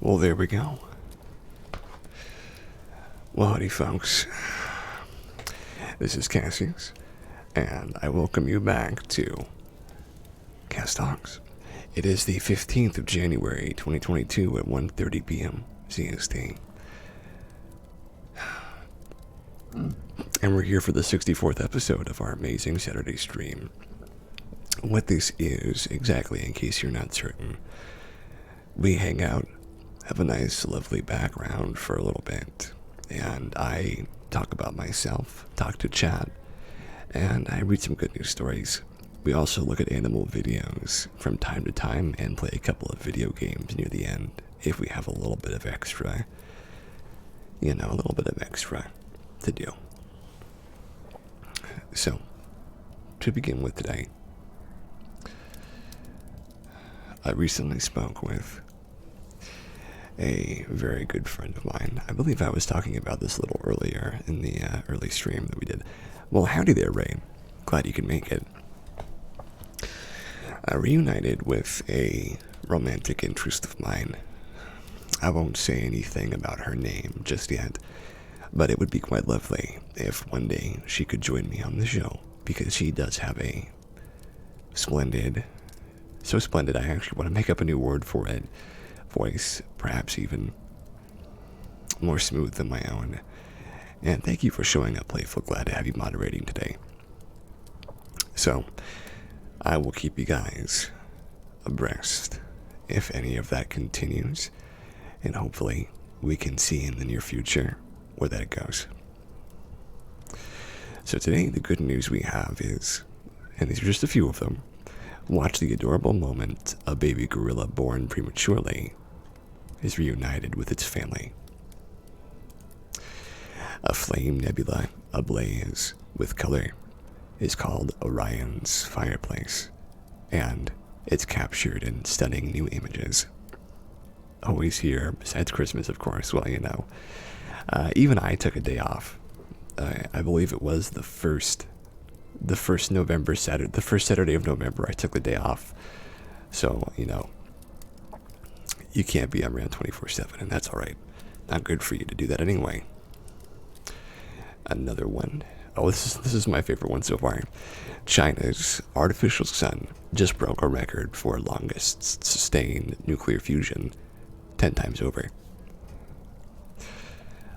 Well, there we go. Well, howdy, folks. This is Cassius, and I welcome you back to Cast Talks. It is the 15th of January, 2022 at 1:30 p.m. CST. And we're here for the 64th episode of our amazing Saturday stream. What this is, exactly in case you're not certain, we hang out, have a nice, lovely background for a little bit, and I talk about myself, talk to chat, and I read some good news stories. We also look at animal videos from time to time and play a couple of video games near the end if we have a little bit of extra, a little bit of extra to do. So, to begin with today, I recently spoke with a very good friend of mine. I believe I was talking about this a little earlier in the early stream that we did. Well, howdy there, Ray. Glad you could make it. I reunited with a romantic interest of mine. I won't say anything about her name just yet, but it would be quite lovely if one day she could join me on the show, because she does have a splendid, so splendid I actually want to make up a new word for it, voice, perhaps even more smooth than my own. And thank you for showing up, Playful. Glad to have you moderating today. So, I will keep you guys abreast if any of that continues, and hopefully we can see in the near future where that goes. So today, the good news we have is, and these are just a few of them, watch the adorable moment a baby gorilla born prematurely is reunited with its family. A flame nebula ablaze with color is called Orion's Fireplace, and it's captured in stunning new images. Always here, besides Christmas, of course. Well, even I took a day off. I believe it was the first November Saturday, the first Saturday of November. I took the day off, so you can't be around 24/7, and that's all right. Not good for you to do that anyway. Another one. Oh, this is my favorite one so far. China's artificial sun just broke a record for longest sustained nuclear fusion 10 times over.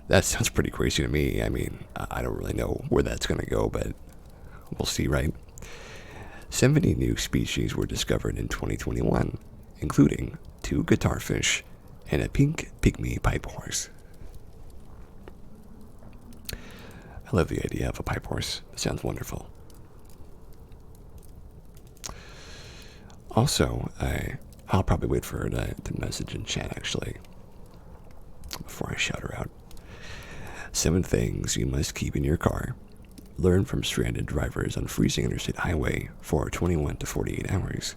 That sounds pretty crazy to me. I mean, I don't really know where that's going to go, but we'll see, right? 70 new species were discovered in 2021, including 2 guitarfish and a pink pygmy pipe horse. I love the idea of a pipe horse. It sounds wonderful. Also, I'll probably wait for her to message in chat, actually, before I shout her out. 7 things you must keep in your car. Learn from stranded drivers on freezing interstate highway for 21 to 48 hours.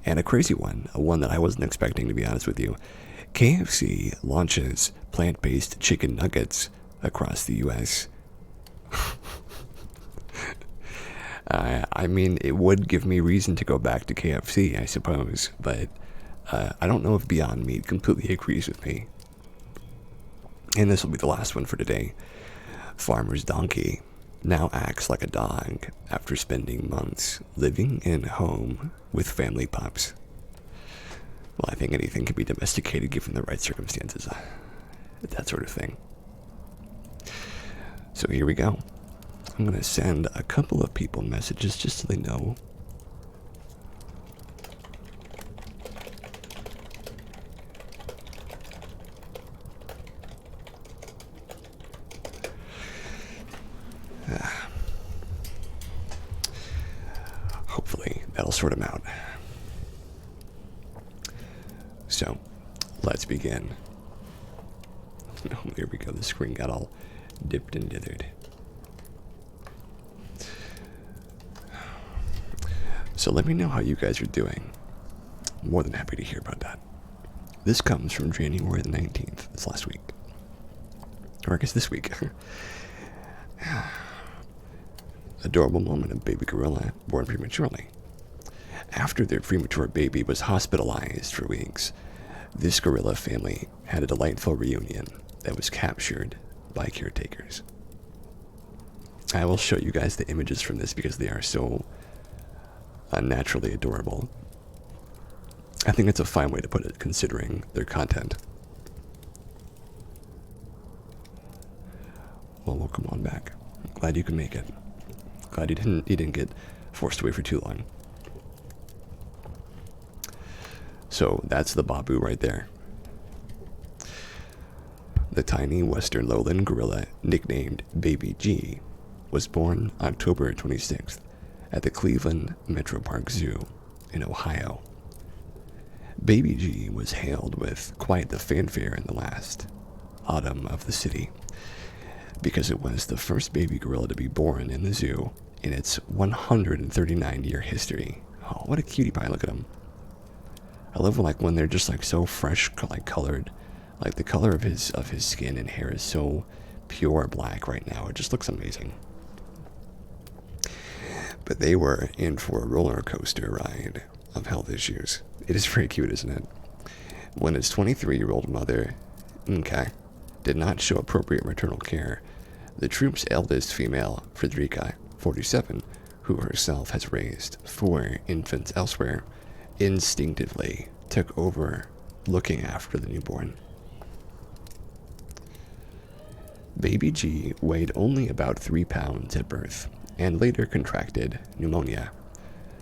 And a crazy one, a one that I wasn't expecting, to be honest with you. KFC launches plant-based chicken nuggets across the U.S. I mean, it would give me reason to go back to KFC, I suppose, but I don't know if Beyond Meat completely agrees with me. And this will be the last one for today. Farmer's donkey now acts like a dog after spending months living in a home with family pups. Well, I think anything can be domesticated given the right circumstances. That sort of thing. So here we go. I'm going to send a couple of people messages just so they know. Hopefully that'll sort them out. So, let's begin. Oh, here we go. The screen got all dipped and dithered. So let me know how you guys are doing. I'm more than happy to hear about that. This comes from January the 19th. That's last week. Or I guess this week. Adorable moment of baby gorilla born prematurely. After their premature baby was hospitalized for weeks, This gorilla family had a delightful reunion that was captured by caretakers. I will show you guys the images from this because they are so unnaturally adorable. I think it's a fine way to put it considering their content. Well, welcome on back. Glad you could make it. Glad you didn't get forced away for too long. So that's the Babu right there. The tiny western lowland gorilla, nicknamed Baby G, was born October 26th at the Cleveland Metro Park Zoo in Ohio. Baby G was hailed with quite the fanfare in the last autumn of the city, because it was the first baby gorilla to be born in the zoo in its 139-year history. Oh, what a cutie pie, look at him. I love when they're just so fresh, colored. Like the color of his skin and hair is so pure black right now. It just looks amazing. But they were in for a roller coaster ride of health issues. It is very cute, isn't it? When his 23-year-old mother, Nka, did not show appropriate maternal care, the troop's eldest female, Frederica, 47, who herself has raised 4 infants elsewhere, instinctively took over looking after the newborn. Baby G weighed only about 3 pounds at birth and later contracted pneumonia,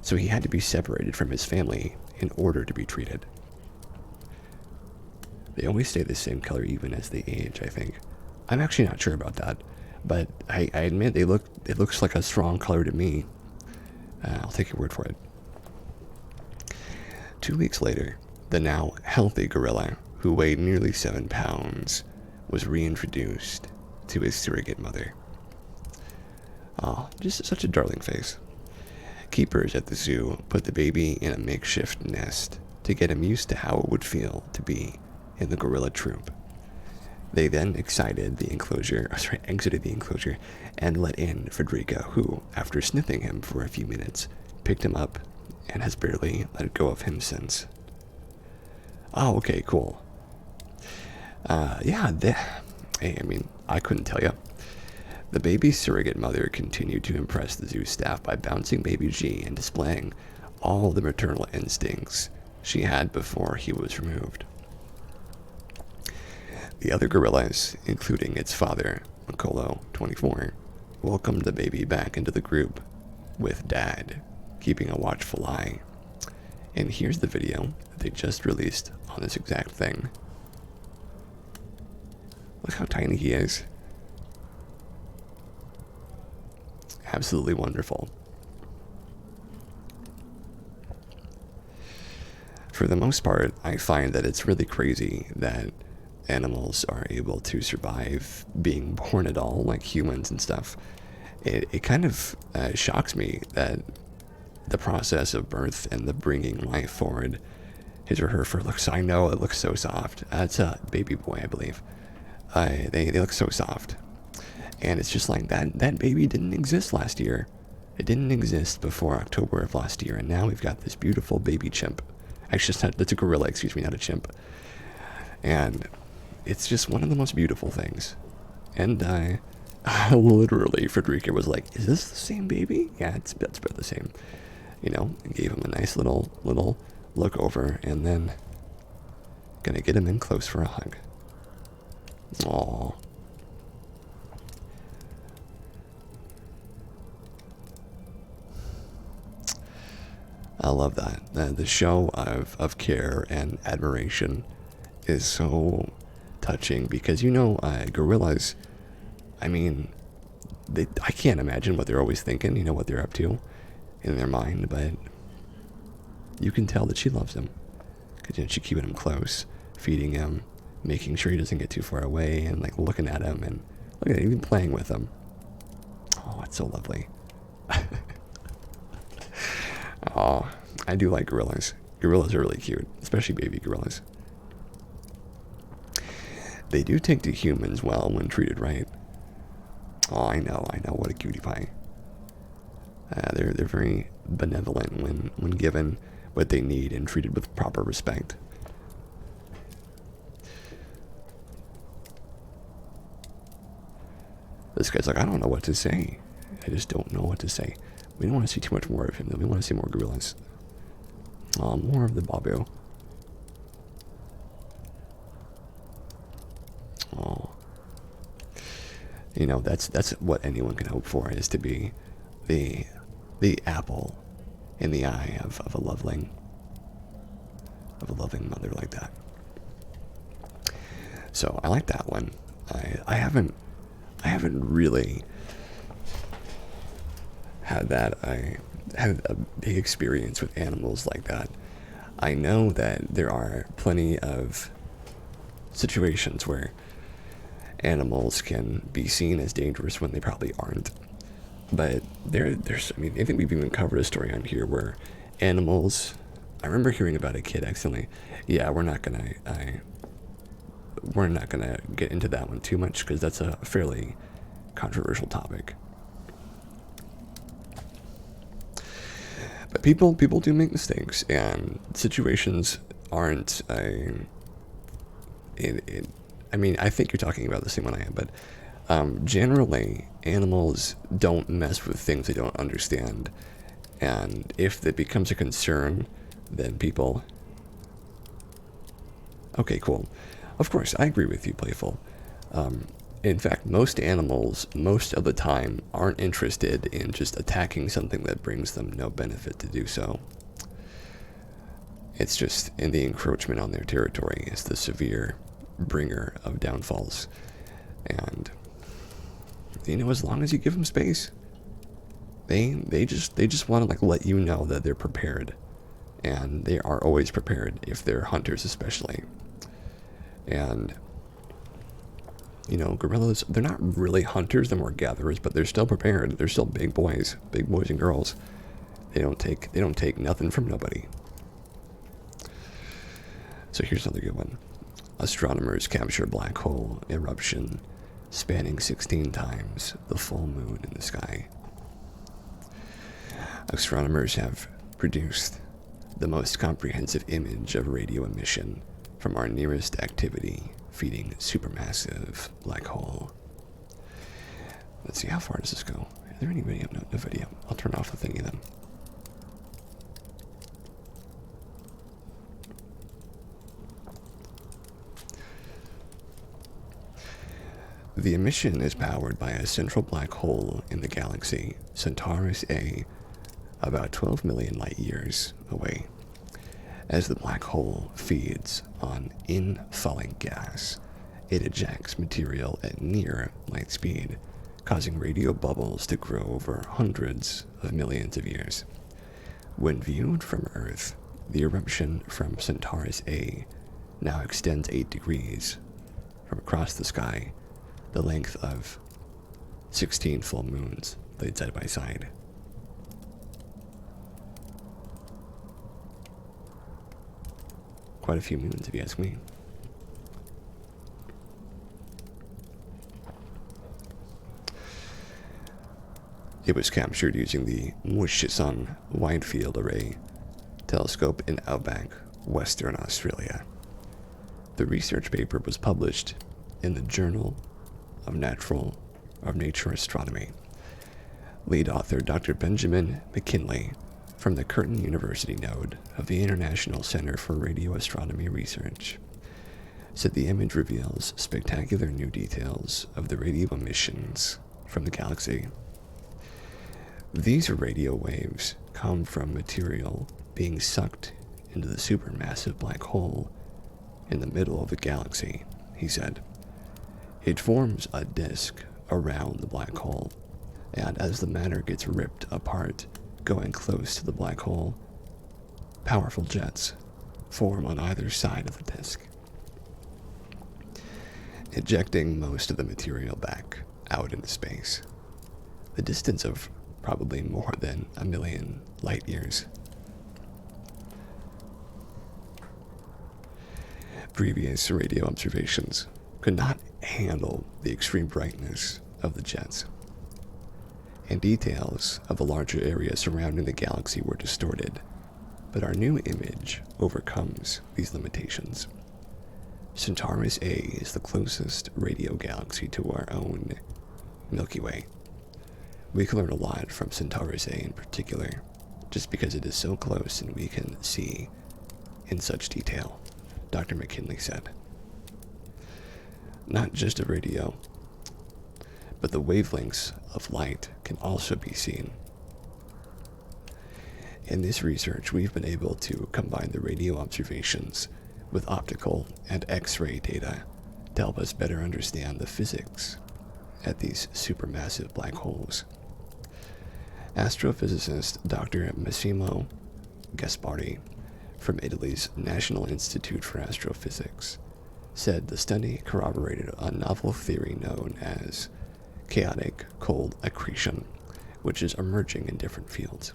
so he had to be separated from his family in order to be treated. They always stay the same color even as they age, I think. I'm actually not sure about that, but I admit it looks like a strong color to me. I'll take your word for it. 2 weeks later, the now healthy gorilla, who weighed nearly 7 pounds, was reintroduced to his surrogate mother. Oh, just such a darling face. Keepers at the zoo put the baby in a makeshift nest to get him used to how it would feel to be in the gorilla troop. They then exited the enclosure and let in Frederica, who, after sniffing him for a few minutes, picked him up and has barely let go of him since. Oh, okay, cool. I couldn't tell you. The baby's surrogate mother continued to impress the zoo staff by bouncing Baby G and displaying all the maternal instincts she had before he was removed. The other gorillas, including its father, Makolo, 24, welcomed the baby back into the group, with Dad keeping a watchful eye. And here's the video that they just released on this exact thing. Look how tiny he is. Absolutely wonderful. For the most part, I find that it's really crazy that animals are able to survive being born at all, like humans and stuff. It kind of shocks me that the process of birth and the bringing life forward, his or her fur looks, I know it looks so soft. It's a baby boy, I believe. They look so soft. And it's just like that baby didn't exist last year. It didn't exist before October of last year, and now we've got this beautiful baby chimp. Actually, that's a gorilla, excuse me, not a chimp. And it's just one of the most beautiful things. And literally, Frederica was like, "Is this the same baby?" Yeah, it's about the same. And gave him a nice little look over, and then gonna get him in close for a hug. Aww. I love that. The show of care and admiration is so touching because, gorillas, I can't imagine what they're always thinking, what they're up to in their mind, but you can tell that she loves him because she's keeping him close, feeding him, making sure he doesn't get too far away, and looking at him and look at him, even playing with him. Oh, it's so lovely. Oh, I do like gorillas. Gorillas are really cute, especially baby gorillas. They do take to humans well when treated right. Oh, I know, what a cutie pie. They're very benevolent when given what they need and treated with proper respect. This guy's like, I don't know what to say. I just don't know what to say. We don't want to see too much more of him, though. We want to see more gorillas. More of the babu. Oh. You know, that's what anyone can hope for, is to be the apple in the eye of a loving mother like that. So I like that one. I haven't really had that. I had a big experience with animals like that. I know that there are plenty of situations where animals can be seen as dangerous when they probably aren't. But there's, I mean, I think we've even covered a story on here where animals, I remember hearing about a kid accidentally, yeah, we're not gonna get into that one too much because that's a fairly controversial topic. But people do make mistakes, and situations aren't I mean, I think you're talking about the same one I am, but generally, animals don't mess with things they don't understand. And if it becomes a concern, then people... Okay, cool. Of course, I agree with you, Playful. In fact, most animals, most of the time, aren't interested in just attacking something that brings them no benefit to do so. It's just in the encroachment on their territory is the severe bringer of downfalls. And, you know, as long as you give them space, they just want to, like, let you know that they're prepared. And they are always prepared, if they're hunters especially. And, you know, gorillas, they're not really hunters, they're more gatherers, but they're still prepared. They're still big boys and girls. They don't take nothing from nobody. So here's another good one. Astronomers capture black hole eruption spanning 16 times the full moon in the sky. Astronomers have produced the most comprehensive image of radio emission from our nearest activity feeding supermassive black hole. Let's see, how far does this go? Is there any video? No video. I'll turn off the thingy then. The emission is powered by a central black hole in the galaxy, Centaurus A, about 12 million light years away. As the black hole feeds on infalling gas, it ejects material at near light speed, causing radio bubbles to grow over hundreds of millions of years. When viewed from Earth, the eruption from Centaurus A now extends 8 degrees from across the sky, the length of 16 full moons laid side by side. Quite a few moons, if you ask me. It was captured using the Murchison Wide Field Array telescope in outback Western Australia. The research paper was published in the Journal of Nature Astronomy. Lead author Dr. Benjamin McKinley from the Curtin University node of the International Center for Radio Astronomy Research said the image reveals spectacular new details of the radio emissions from the galaxy. These radio waves come from material being sucked into the supermassive black hole in the middle of the galaxy, he said. It forms a disk around the black hole, and as the matter gets ripped apart, going close to the black hole, powerful jets form on either side of the disk, ejecting most of the material back out into space. The distance of probably more than 1 million light years. Previous radio observations could not handle the extreme brightness of the jets, and details of the larger area surrounding the galaxy were distorted, but our new image overcomes these limitations. Centaurus A is the closest radio galaxy to our own, Milky Way. We can learn a lot from Centaurus A in particular, just because it is so close and we can see in such detail, Dr. McKinley said. Not just a radio, but the wavelengths of light can also be seen. In this research, we've been able to combine the radio observations with optical and X-ray data to help us better understand the physics at these supermassive black holes. Astrophysicist Dr. Massimo Gaspari from Italy's National Institute for Astrophysics said the study corroborated a novel theory known as chaotic cold accretion, which is emerging in different fields.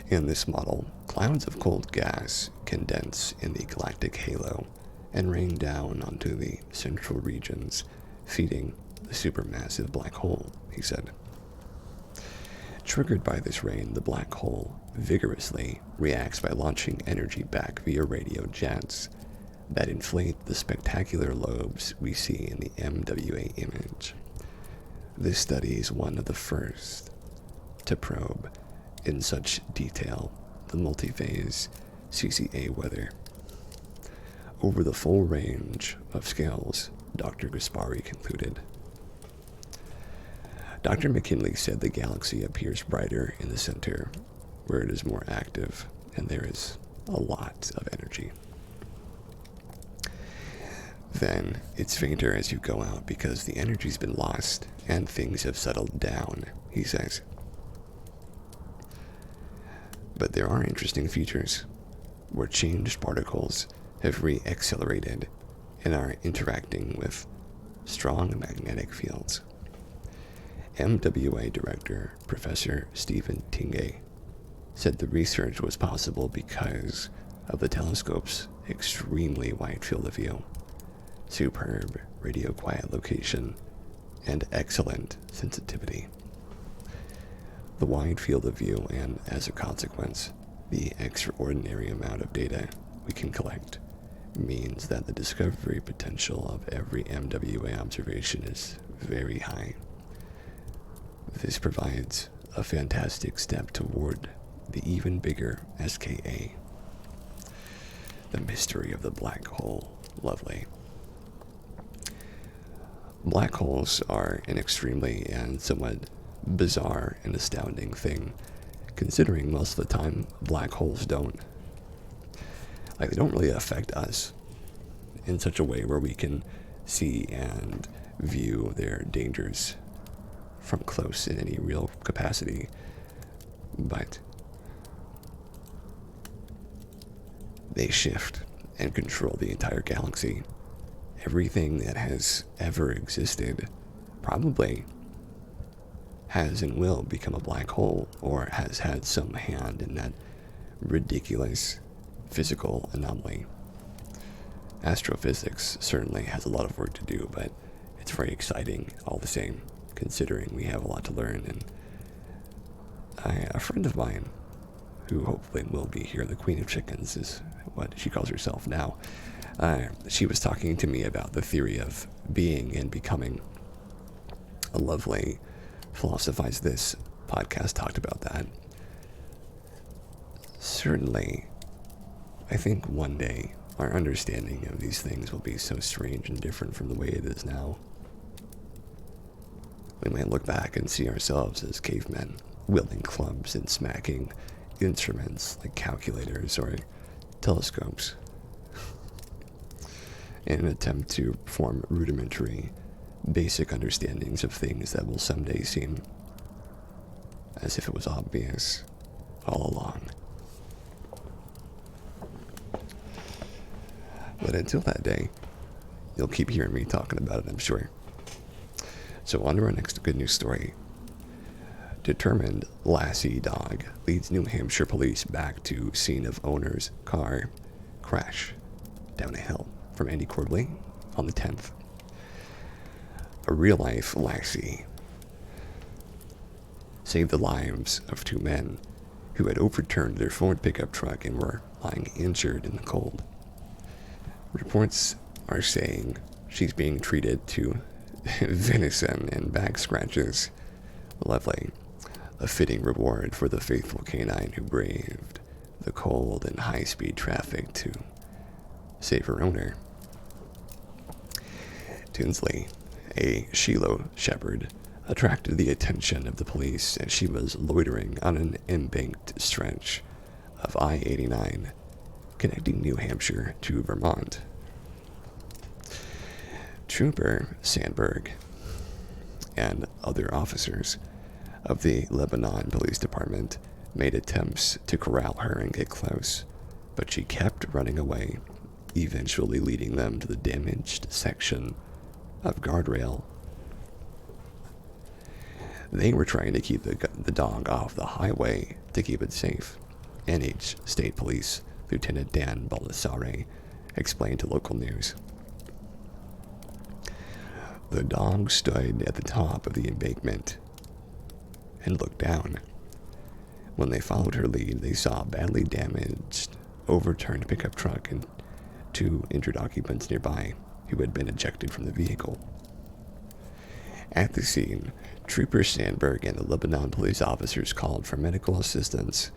In this model, clouds of cold gas condense in the galactic halo and rain down onto the central regions, feeding the supermassive black hole, he said. Triggered by this rain, the black hole vigorously reacts by launching energy back via radio jets that inflate the spectacular lobes we see in the MWA image. This study is one of the first to probe in such detail the multi-phase CCA weather. Over the full range of scales, Dr. Gaspari concluded. Dr. McKinley said the galaxy appears brighter in the center, where it is more active, and there is a lot of energy. Then, it's fainter as you go out because the energy's been lost and things have settled down, he says. But there are interesting features, where changed particles have re-accelerated and are interacting with strong magnetic fields. MWA Director Professor Stephen Tingay said the research was possible because of the telescope's extremely wide field of view, superb radio quiet location, and excellent sensitivity. The wide field of view and, as a consequence, the extraordinary amount of data we can collect means that the discovery potential of every MWA observation is very high. This provides a fantastic step toward the even bigger SKA. The mystery of the black hole. Lovely. Black holes are an extremely and somewhat bizarre and astounding thing, considering most of the time black holes don't. They don't really affect us in such a way where we can see and view their dangers from close in any real capacity, but they shift and control the entire galaxy. Everything that has ever existed probably has and will become a black hole, or has had some hand in that ridiculous physical anomaly. Astrophysics certainly has a lot of work to do, but it's very exciting all the same, considering we have a lot to learn. And a friend of mine, who hopefully will be here, the Queen of Chickens is what she calls herself now, she was talking to me about the theory of being and becoming. A lovely Philosophize This podcast talked about that. Certainly, I think one day our understanding of these things will be so strange and different from the way it is now. We might look back and see ourselves as cavemen, wielding clubs and smacking instruments like calculators or telescopes in an attempt to form rudimentary, basic understandings of things that will someday seem as if it was obvious all along. But until that day, you'll keep hearing me talking about it, I'm sure. So on to our next good news story. Determined Lassie dog leads New Hampshire police back to scene of owner's car crash down a hill, from Andy Cordley on the 10th. A real-life Lassie saved the lives of two men who had overturned their Ford pickup truck and were lying injured in the cold. Reports are saying she's being treated to venison and back scratches. Lovely. A fitting reward for the faithful canine who braved the cold and high-speed traffic to save her owner. Tinsley, a Shiloh shepherd, attracted the attention of the police as she was loitering on an embanked stretch of I-89 connecting New Hampshire to Vermont. Trooper Sandberg and other officers of the Lebanon Police Department made attempts to corral her and get close, but she kept running away, eventually leading them to the damaged section of guardrail. They were trying to keep the dog off the highway to keep it safe. NH State Police Lieutenant Dan Baldessare explained to local news. The dog stood at the top of the embankment and looked down. When they followed her lead, they saw a badly damaged, overturned pickup truck and 2 injured occupants nearby who had been ejected from the vehicle. At the scene, Trooper Sandberg and the Lebanon police officers called for medical assistance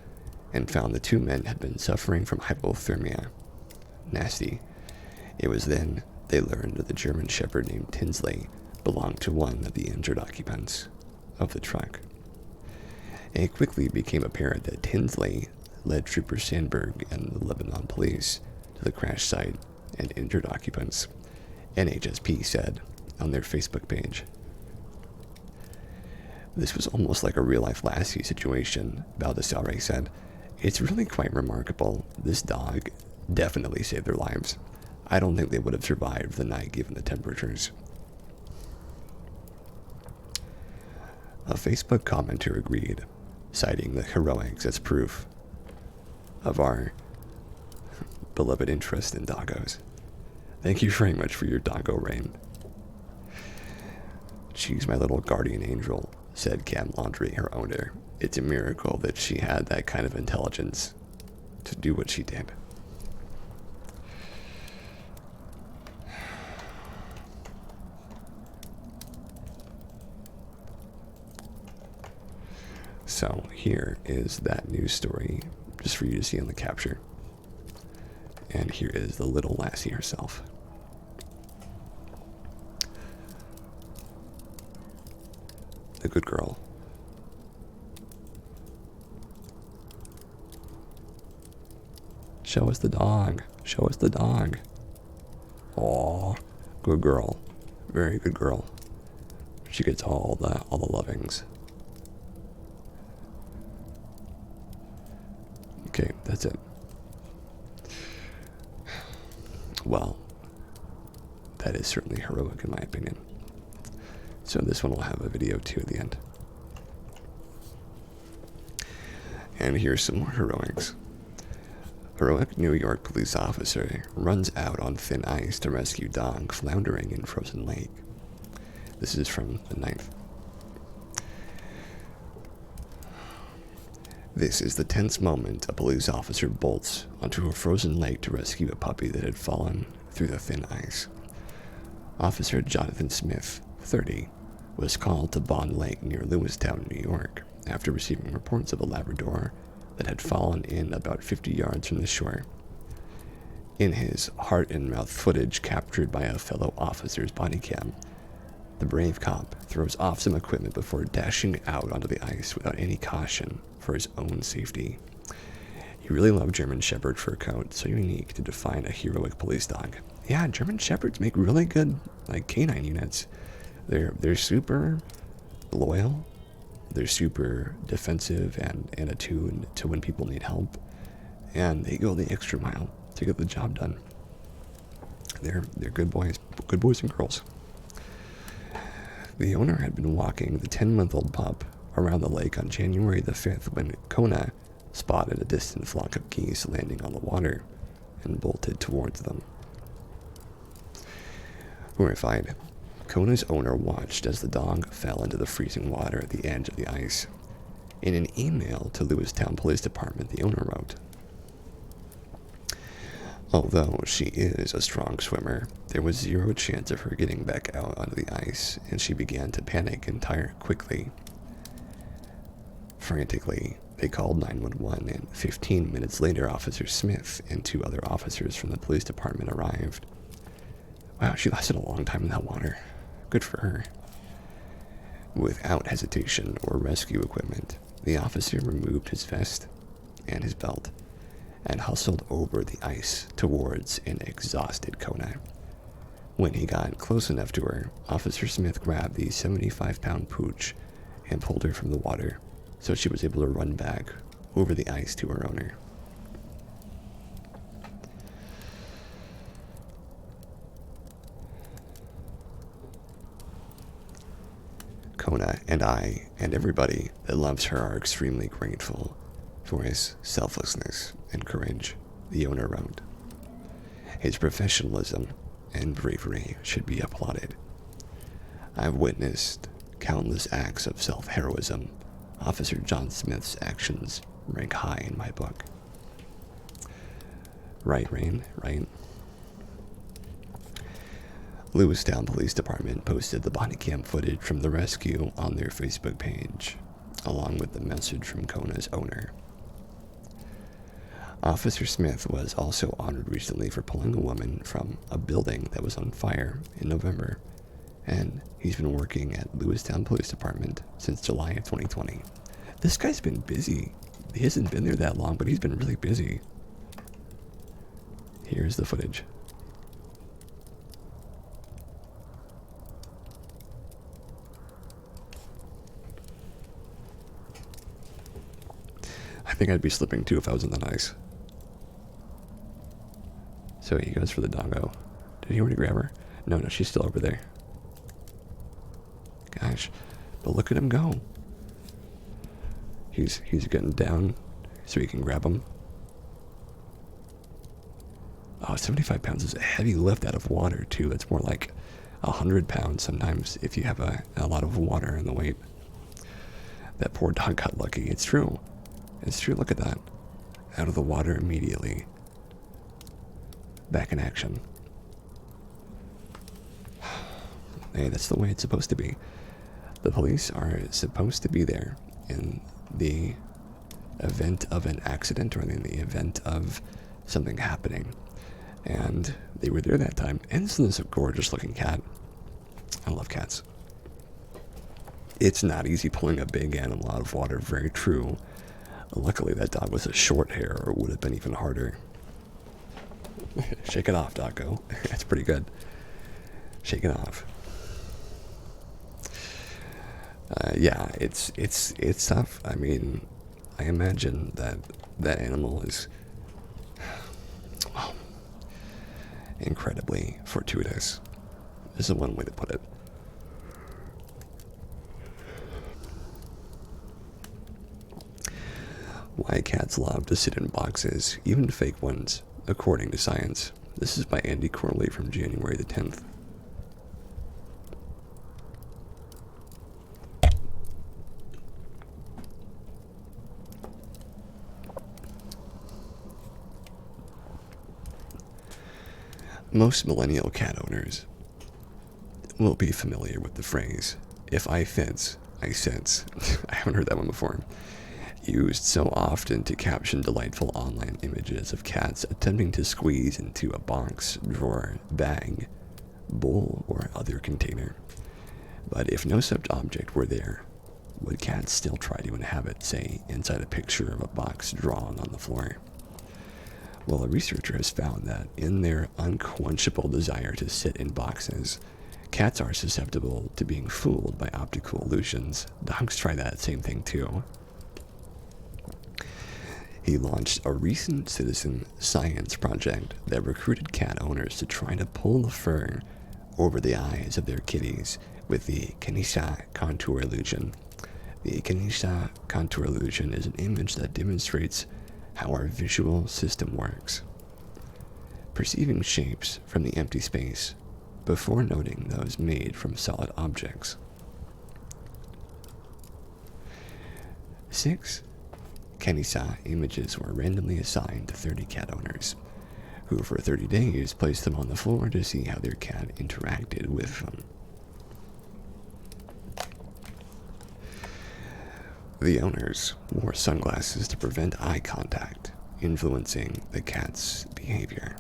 and found the 2 men had been suffering from hypothermia. Nasty. It was then they learned that the German shepherd named Tinsley belonged to one of the injured occupants of the truck. It quickly became apparent that Tinsley led Trooper Sandberg and the Lebanon police to the crash site and injured occupants, NHSP said on their Facebook page. This was almost like a real-life Lassie situation, Baldessare said. It's really quite remarkable. This dog definitely saved their lives. I don't think they would have survived the night given the temperatures. A Facebook commenter agreed, citing the heroics as proof of our beloved interest in doggos. Thank you very much for your doggo rain. She's my little guardian angel, said Cam Laundrie, her owner. It's a miracle that she had that kind of intelligence to do what she did. So here is that news story, just for you to see on the capture. And here is the little lassie herself. The good girl. Show us the dog. Show us the dog. Aw, good girl. Very good girl. She gets all the lovings. Okay, that's it. Well, that is certainly heroic in my opinion. So this one will have a video too at the end. And here's some more heroics. Heroic New York police officer runs out on thin ice to rescue dog floundering in frozen lake. This is from the 9th. This is the tense moment a police officer bolts onto a frozen lake to rescue a puppy that had fallen through the thin ice. Officer Jonathan Smith, 30, was called to Bond Lake near Lewistown, New York, after receiving reports of a Labrador that had fallen in about 50 yards from the shore. In his heart-and-mouth footage captured by a fellow officer's body cam, the brave cop throws off some equipment before dashing out onto the ice without any caution for his own safety. He really loved German Shepherd fur coat, so unique to define a heroic police dog. Yeah, German Shepherds make really good canine units. They're super loyal. They're super defensive and attuned to when people need help, and they go the extra mile to get the job done. They're good boys and girls. The owner had been walking the 10-month-old pup around the lake on January the 5th when Kona spotted a distant flock of geese landing on the water and bolted towards them. Horrified, Kona's owner watched as the dog fell into the freezing water at the edge of the ice. In an email to Lewistown Police Department, the owner wrote, Although she is a strong swimmer, there was zero chance of her getting back out onto the ice, and she began to panic and tire quickly. Frantically, they called 911, and 15 minutes later, Officer Smith and two other officers from the police department arrived. Wow, she lasted a long time in that water. Good for her. Without hesitation or rescue equipment, the officer removed his vest and his belt and hustled over the ice towards an exhausted Kona. When he got close enough to her, Officer Smith grabbed the 75-pound pooch and pulled her from the water so she was able to run back over the ice to her owner. Kona and I and everybody that loves her are extremely grateful for his selflessness and courage, the owner wrote. His professionalism and bravery should be applauded. I've witnessed countless acts of self-heroism. Officer John Smith's actions rank high in my book. Right, Rain, right? Lewistown Police Department posted the body cam footage from the rescue on their Facebook page, along with the message from Kona's owner. Officer Smith was also honored recently for pulling a woman from a building that was on fire in November, and he's been working at Lewistown Police Department since July of 2020. This guy's been busy. He hasn't been there that long, but he's been really busy. Here's the footage. I think I'd be slipping too if I was in that ice. So he goes for the doggo. Did he already grab her? No, she's still over there. Gosh, but look at him go. He's getting down so he can grab him. Oh, 75 pounds is a heavy lift out of water too. It's more like 100 pounds sometimes if you have a lot of water in the weight. That poor dog got lucky. It's true. It's true. Look at that. Out of the water immediately. Back in action. Hey, that's the way it's supposed to be. The police are supposed to be there in the event of an accident or in the event of something happening. And they were there that time. And this is a gorgeous looking cat. I love cats. It's not easy pulling a big animal out of water, very true. Luckily that dog was a short hair, or it would have been even harder. Shake it off, Doggo. That's pretty good. Shake it off. Yeah, it's tough. I mean, I imagine that animal is incredibly fortuitous. This is one way to put it. Why cats love to sit in boxes, even fake ones, according to science. This is by Andy Corley from January the 10th. Most millennial cat owners will be familiar with the phrase, "If I fence, I sense." I haven't heard that one before. Used so often to caption delightful online images of cats attempting to squeeze into a box, drawer, bag, bowl, or other container. But if no such object were there, would cats still try to inhabit, say, inside a picture of a box drawn on the floor? Well, a researcher has found that in their unquenchable desire to sit in boxes, cats are susceptible to being fooled by optical illusions. Dogs try that same thing too. He launched a recent citizen science project that recruited cat owners to try to pull the fur over the eyes of their kitties with the Kinesia contour illusion. The Kinesia contour illusion is an image that demonstrates how our visual system works, perceiving shapes from the empty space before noting those made from solid objects. 6 Kinesia images were randomly assigned to 30 cat owners. who for 30 days placed them on the floor to see how their cat interacted with them. The owners wore sunglasses to prevent eye contact, influencing the cat's behavior.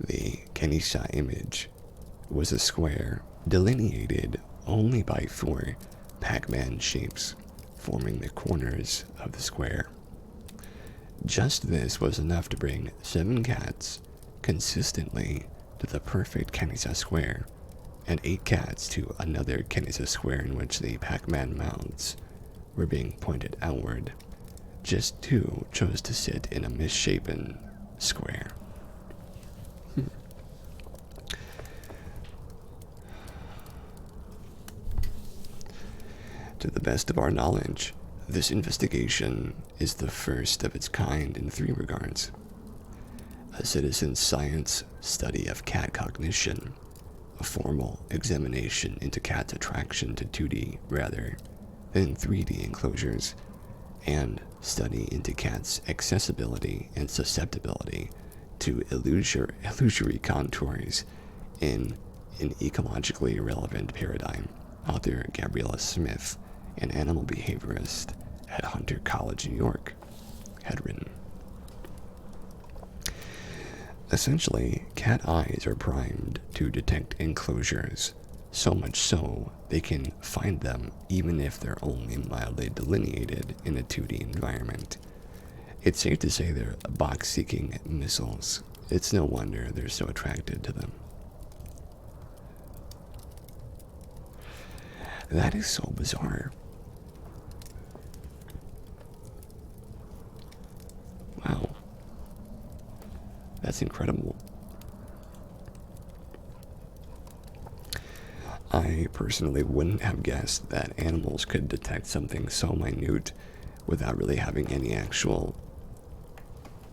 The Kenisa image was a square delineated only by 4 Pac-Man shapes forming the corners of the square. Just this was enough to bring 7 cats consistently to the perfect Kenisa square, and 8 cats to another Kenisa square in which the Pac-Man mouths were being pointed outward. Just 2 chose to sit in a misshapen square. To the best of our knowledge, this investigation is the first of its kind in 3 regards. A citizen science study of cat cognition, a formal examination into cats' attraction to 2D rather than 3D enclosures, and study into cats' accessibility and susceptibility to illusory contours in an ecologically relevant paradigm, author Gabriella Smith, an animal behaviorist at Hunter College, New York, had written. Essentially, cat eyes are primed to detect enclosures, so much so they can find them even if they're only mildly delineated in a 2D environment. It's safe to say they're box-seeking missiles. It's no wonder they're so attracted to them. That is so bizarre. Wow. That's incredible. I personally wouldn't have guessed that animals could detect something so minute without really having any actual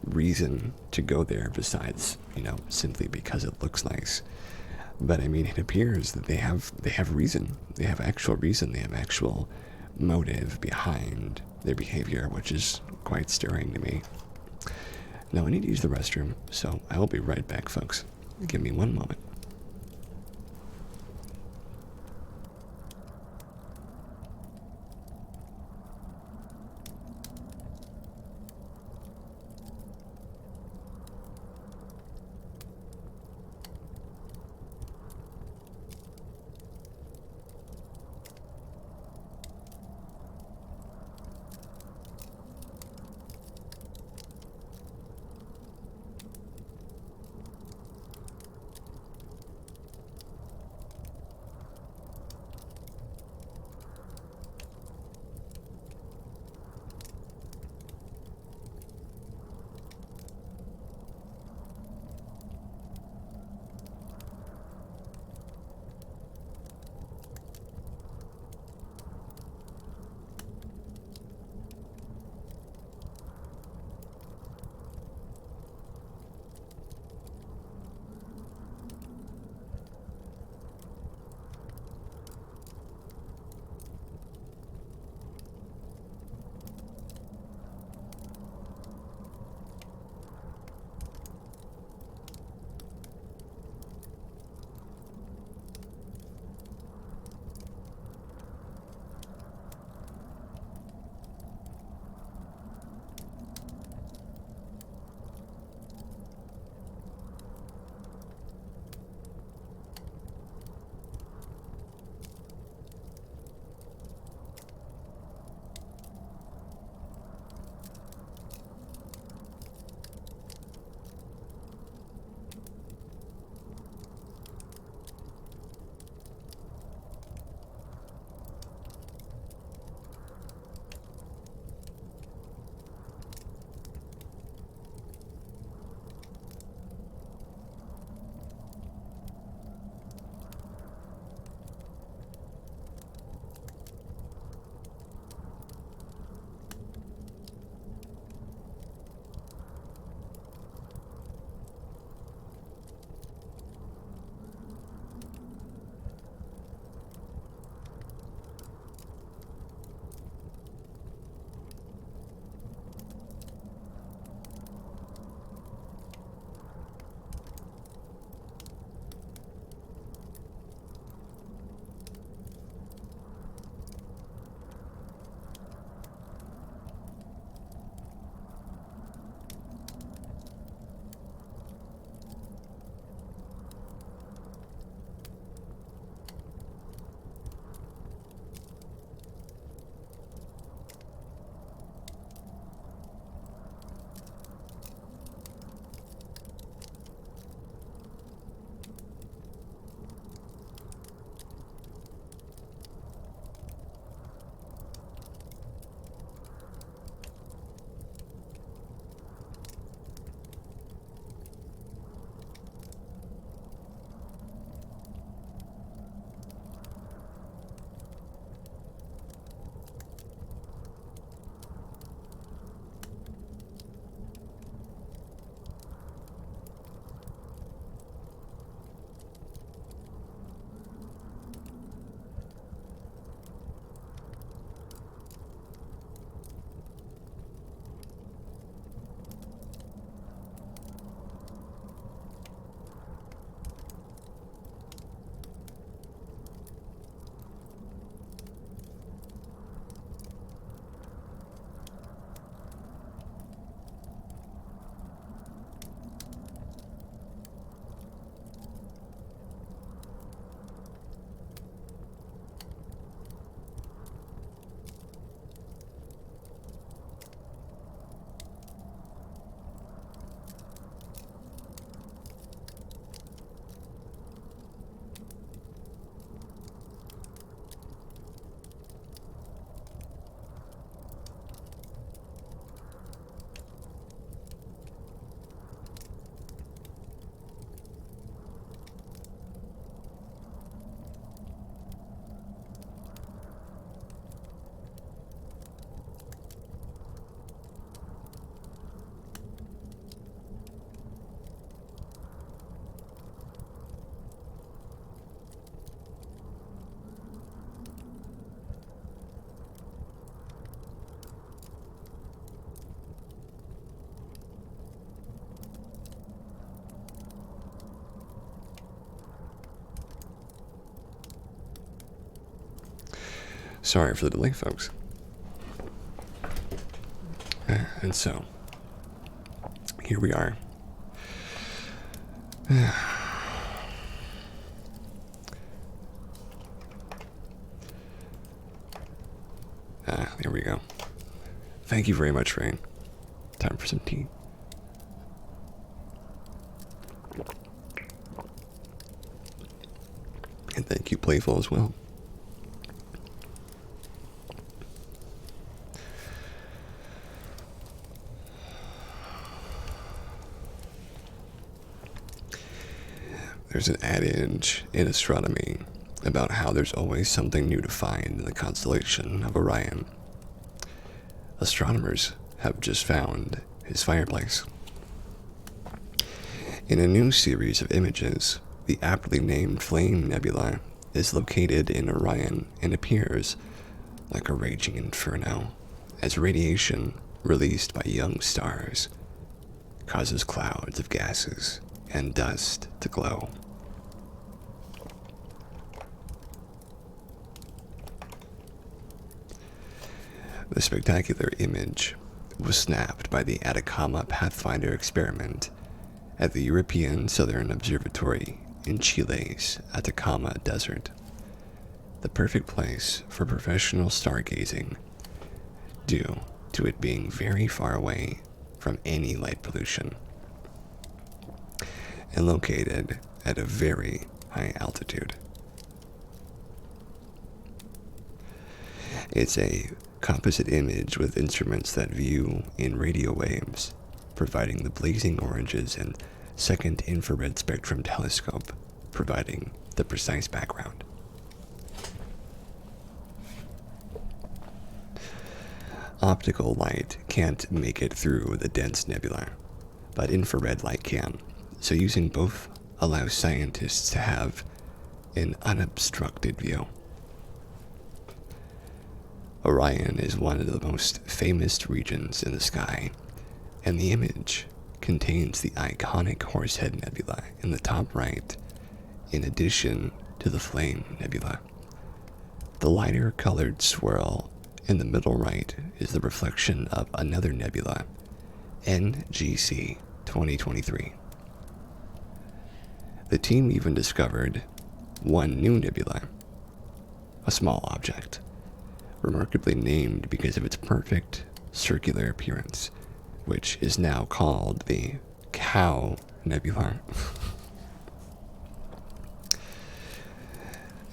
reason to go there besides, simply because it looks nice. But I mean, it appears that they have reason. They have actual reason. They have actual motive behind their behavior, which is quite stirring to me. Now I need to use the restroom, so I will be right back, folks. Give me one moment. Sorry for the delay, folks. And so, here we are. There we go. Thank you very much, Rain. Time for some tea. And thank you, Playful, as well. There's an adage in astronomy about how there's always something new to find in the constellation of Orion. Astronomers have just found his fireplace. In a new series of images, the aptly named Flame Nebula is located in Orion and appears like a raging inferno as radiation released by young stars causes clouds of gases and dust to glow. The spectacular image was snapped by the Atacama Pathfinder experiment at the European Southern Observatory in Chile's Atacama Desert, the perfect place for professional stargazing due to it being very far away from any light pollution and located at a very high altitude. It's a composite image with instruments that view in radio waves, providing the blazing oranges, and second infrared spectrum telescope, providing the precise background. Optical light can't make it through the dense nebula, but infrared light can, so using both allows scientists to have an unobstructed view. Orion is one of the most famous regions in the sky, and the image contains the iconic Horsehead Nebula in the top right, in addition to the Flame Nebula. The lighter colored swirl in the middle right is the reflection of another nebula, NGC 2023. The team even discovered one new nebula, a small object, remarkably named because of its perfect circular appearance, which is now called the Cow Nebula.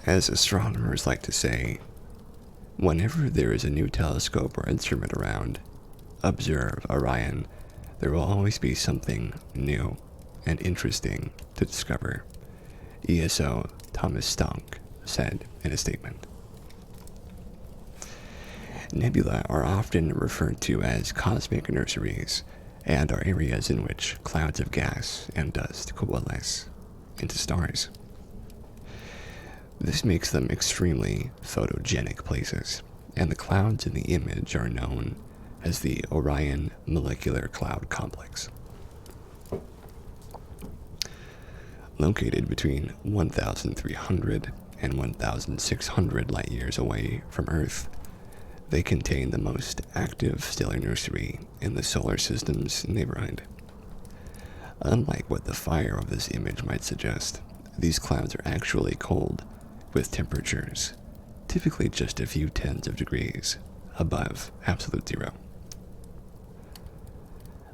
As astronomers like to say, whenever there is a new telescope or instrument around, observe Orion, there will always be something new and interesting to discover, ESO Thomas Stunk said in a statement. Nebula are often referred to as cosmic nurseries and are areas in which clouds of gas and dust coalesce into stars. This makes them extremely photogenic places, and the clouds in the image are known as the Orion Molecular Cloud Complex. Located between 1,300 and 1,600 light years away from Earth, they contain the most active stellar nursery in the solar system's neighborhood. Unlike what the fire of this image might suggest, these clouds are actually cold, with temperatures typically just a few tens of degrees above absolute zero.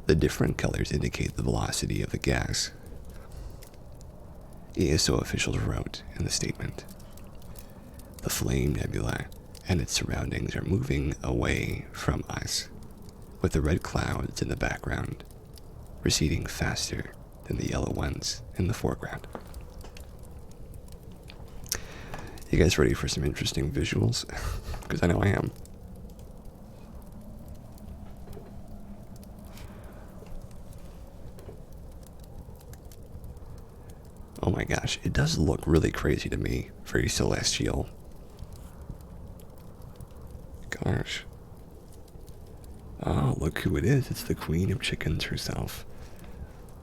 The different colors indicate the velocity of the gas. ESO officials wrote in the statement, "The Flame Nebula and its surroundings are moving away from us, with the red clouds in the background receding faster than the yellow ones in the foreground." You guys ready for some interesting visuals? Because I know I am. Oh my gosh, it does look really crazy to me. Very celestial. Gosh. Oh, look who it is. It's the Queen of Chickens herself.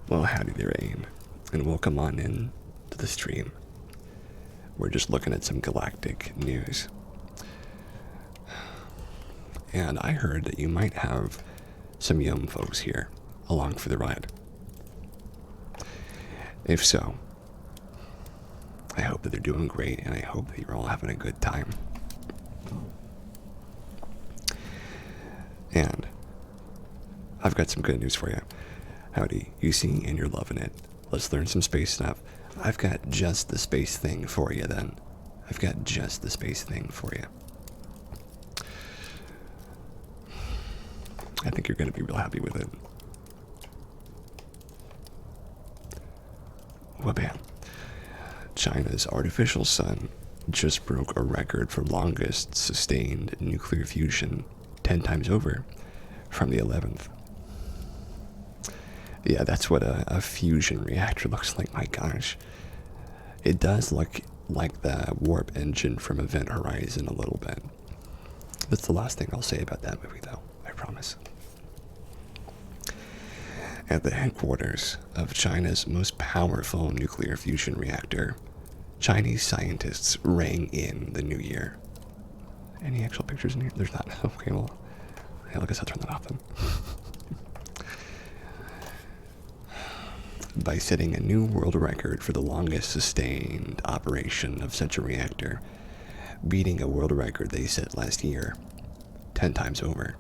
Well, howdy there, AIM. And welcome on in to the stream. We're just looking at some galactic news. and I heard that you might have some young folks here along for the ride. If so, I hope that they're doing great, and I hope that you're all having a good time. And I've got some good news for you. Howdy, you see, and you're loving it. Let's learn some space stuff. I've got just the space thing for you then. I've got just the space thing for you. I think you're going to be real happy with it. Wabam. China's artificial sun just broke a record for longest sustained nuclear fusion 10 times over from the 11th. Yeah, that's what a fusion reactor looks like, my gosh. It does look like the warp engine from Event Horizon a little bit. That's the last thing I'll say about that movie, though, I promise. At the headquarters of China's most powerful nuclear fusion reactor, Chinese scientists rang in the new year. Any actual pictures in here? There's not. Okay, well, yeah, I guess I'll turn that off then. By setting a new world record for the longest sustained operation of such a reactor, beating a world record they set last year 10 times over.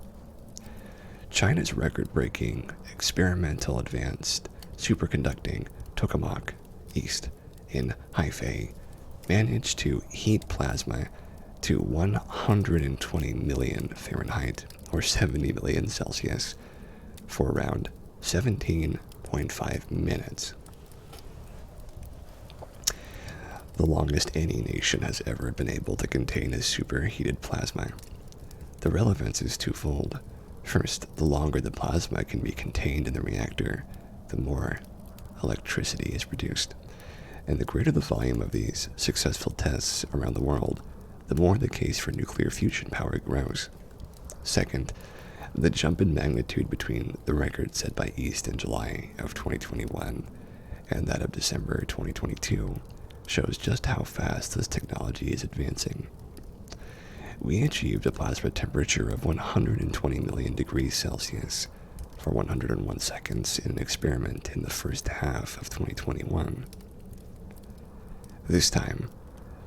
China's record-breaking experimental advanced superconducting tokamak East in Hefei managed to heat plasma to 120 million Fahrenheit or 70 million Celsius for around 17.5 minutes. The longest any nation has ever been able to contain a superheated plasma. The relevance is twofold. First, the longer the plasma can be contained in the reactor, the more electricity is produced. And the greater the volume of these successful tests around the world, the more the case for nuclear fusion power grows. Second, the jump in magnitude between the record set by East in July of 2021 and that of December 2022 shows just how fast this technology is advancing. We achieved a plasma temperature of 120 million degrees Celsius for 101 seconds in an experiment in the first half of 2021. This time,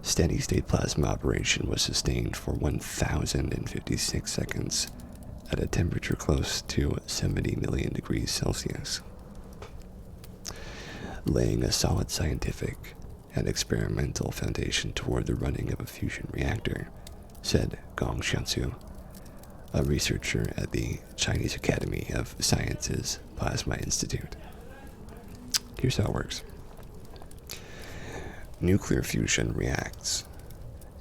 steady-state plasma operation was sustained for 1,056 seconds at a temperature close to 70 million degrees Celsius, laying a solid scientific and experimental foundation toward the running of a fusion reactor, said Gong Xiansu, a researcher at the Chinese Academy of Sciences Plasma Institute. Here's how it works. Nuclear fusion reacts,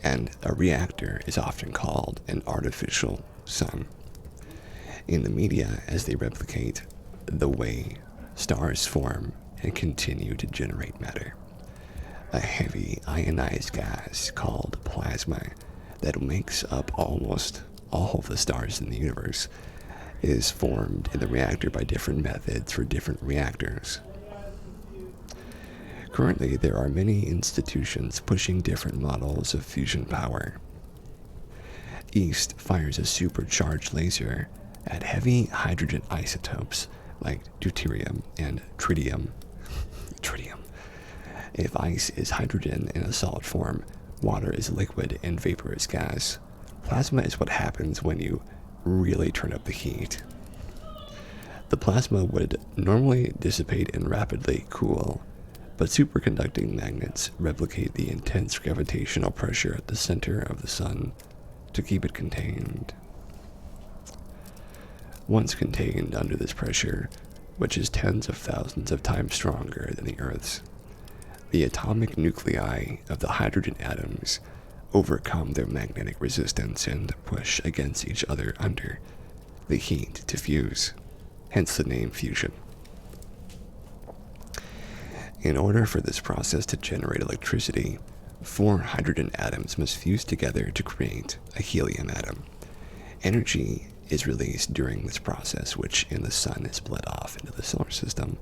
and a reactor is often called an artificial sun. In the media, as they replicate the way stars form and continue to generate matter. A heavy ionized gas called plasma that makes up almost all of the stars in the universe is formed in the reactor by different methods for different reactors. Currently, there are many institutions pushing different models of fusion power. East fires a supercharged laser at heavy hydrogen isotopes like deuterium and tritium. Tritium. If ice is hydrogen in a solid form, water is liquid and vapor is gas. Plasma is what happens when you really turn up the heat. The plasma would normally dissipate and rapidly cool, but superconducting magnets replicate the intense gravitational pressure at the center of the sun to keep it contained. Once contained under this pressure, which is tens of thousands of times stronger than the Earth's, the atomic nuclei of the hydrogen atoms overcome their magnetic resistance and push against each other under the heat to fuse, hence the name fusion. In order for this process to generate electricity, 4 hydrogen atoms must fuse together to create a helium atom. Energy is released during this process, which in the sun is split off into the solar system,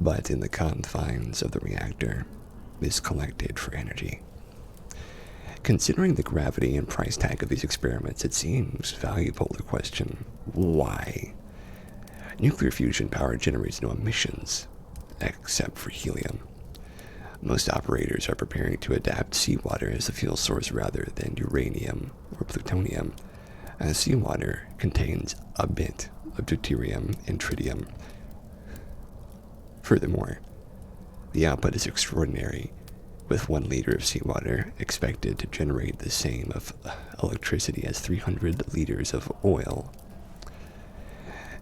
but in the confines of the reactor is collected for energy. Considering the gravity and price tag of these experiments, it seems valuable to question why. Nuclear fusion power generates no emissions, except for helium. Most operators are preparing to adapt seawater as a fuel source rather than uranium or plutonium, as seawater contains a bit of deuterium and tritium. Furthermore, the output is extraordinary, with 1 liter of seawater expected to generate the same of electricity as 300 liters of oil.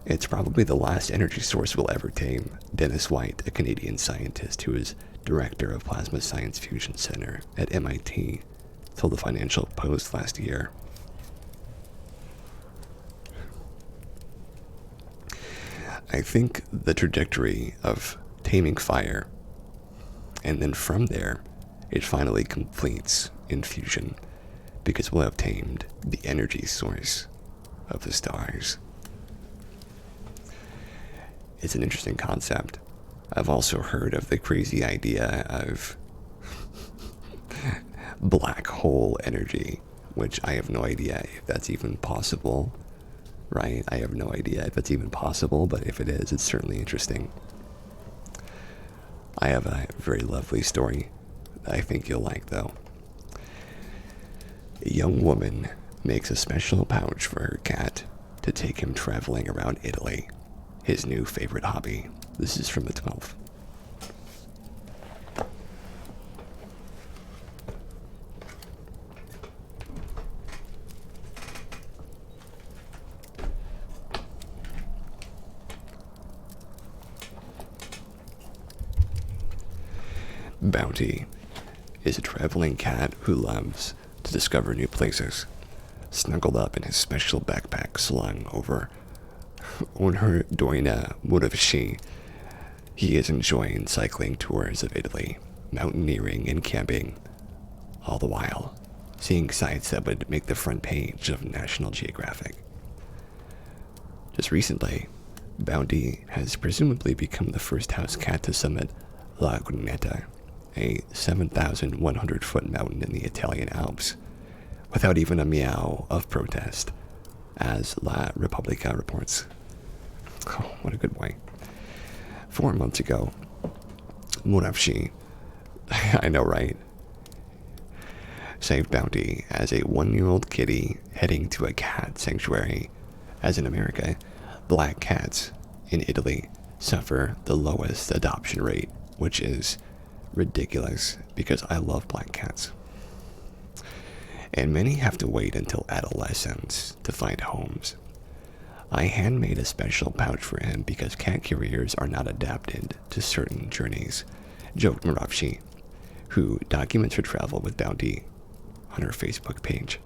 It's probably the last energy source we'll ever tame. Dennis White, a Canadian scientist who is director of Plasma Science Fusion Center at MIT, told the Financial Post last year. I think the trajectory of taming fire, and then from there, it finally completes in fusion, because we'll have tamed the energy source of the stars. It's an interesting concept. I've also heard of the crazy idea of black hole energy, which I have no idea if that's even possible, right? I have no idea if it's even possible, but if it is, it's certainly interesting. I have a very lovely story that I think you'll like, though. A young woman makes a special pouch for her cat to take him traveling around Italy, his new favorite hobby. This is from the 12th. Bounty is a traveling cat who loves to discover new places. Snuggled up in his special backpack slung over on her Doina Muravishi, he is enjoying cycling tours of Italy, mountaineering and camping, all the while seeing sights that would make the front page of National Geographic. Just recently, Bounty has presumably become the first house cat to summit La Gruneta, a 7,100-foot mountain in the Italian Alps, without even a meow of protest, as La Repubblica reports. Oh, what a good boy. 4 months ago, Muravshi, I know, right? Saved Bounty as a 1-year-old kitty heading to a cat sanctuary, as in America, black cats in Italy suffer the lowest adoption rate, which is ridiculous because I love black cats. And many have to wait until adolescence to find homes. I handmade a special pouch for him because cat carriers are not adapted to certain journeys, joked Muravshi, who documents her travel with Bounty on her Facebook page.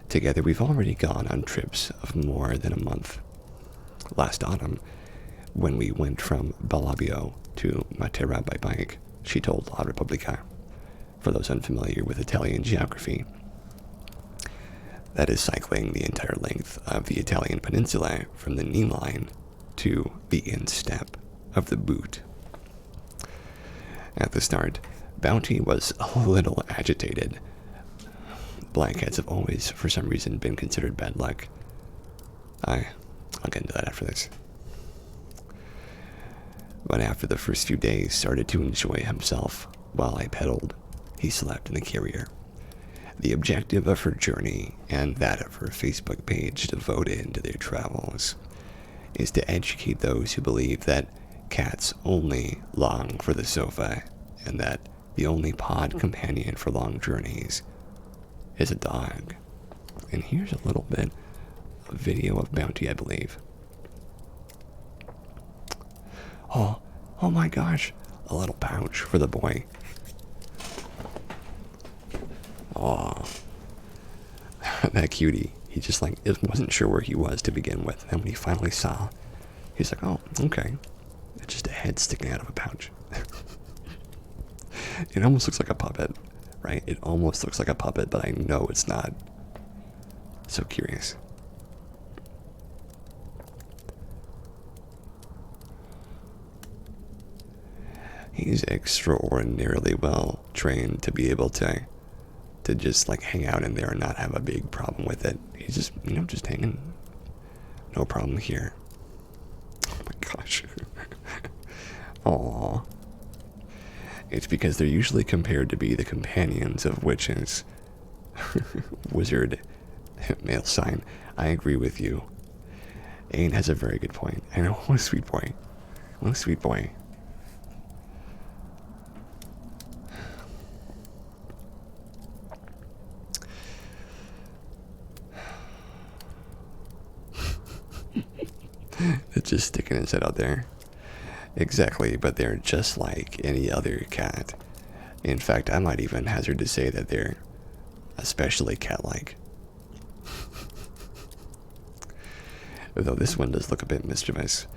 Together, we've already gone on trips of more than a month. Last autumn, when we went from Bellabio to Matera by bike, she told La Repubblica, for those unfamiliar with Italian geography. That is cycling the entire length of the Italian peninsula from the knee line to the instep of the boot. At the start, Bounty was a little agitated. Black cats have always, for some reason, been considered bad luck. I'll get into that after this. But after the first few days started to enjoy himself while I pedaled, he slept in the carrier. The objective of her journey, and that of her Facebook page devoted to their travels, is to educate those who believe that cats only long for the sofa, and that the only pod companion for long journeys is a dog. And here's a little bit of video of Bounty, I believe. Oh my gosh, a little pouch for the boy. Aw, that cutie. He just wasn't sure where he was to begin with. And when he finally saw, he's like, oh, okay. It's just a head sticking out of a pouch. It almost looks like a puppet, right? It almost looks like a puppet, but I know it's not. So curious. He's extraordinarily well trained to be able to to just like hang out in there and not have a big problem with it. He's just, just hanging. No problem here. Oh my gosh. Aww. It's because they're usually compared to be the companions of witches. Wizard. Male sign. I agree with you. Ain has a very good point. I know, what a sweet boy. What a sweet boy. It's just sticking his head out there. Exactly, but they're just like any other cat. In fact, I might even hazard to say that they're especially cat-like. Though this one does look a bit mischievous.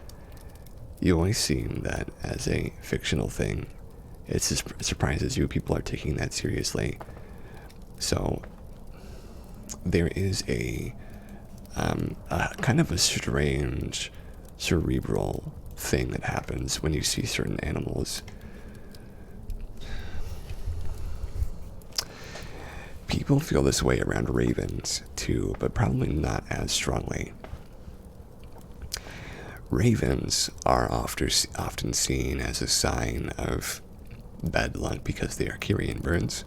You always seem that as a fictional thing, it surprises you people are taking that seriously. So, there is a kind of a strange cerebral thing that happens when you see certain animals. People feel this way around ravens too, but probably not as strongly. Ravens are often seen as a sign of bad luck because they are carrion birds,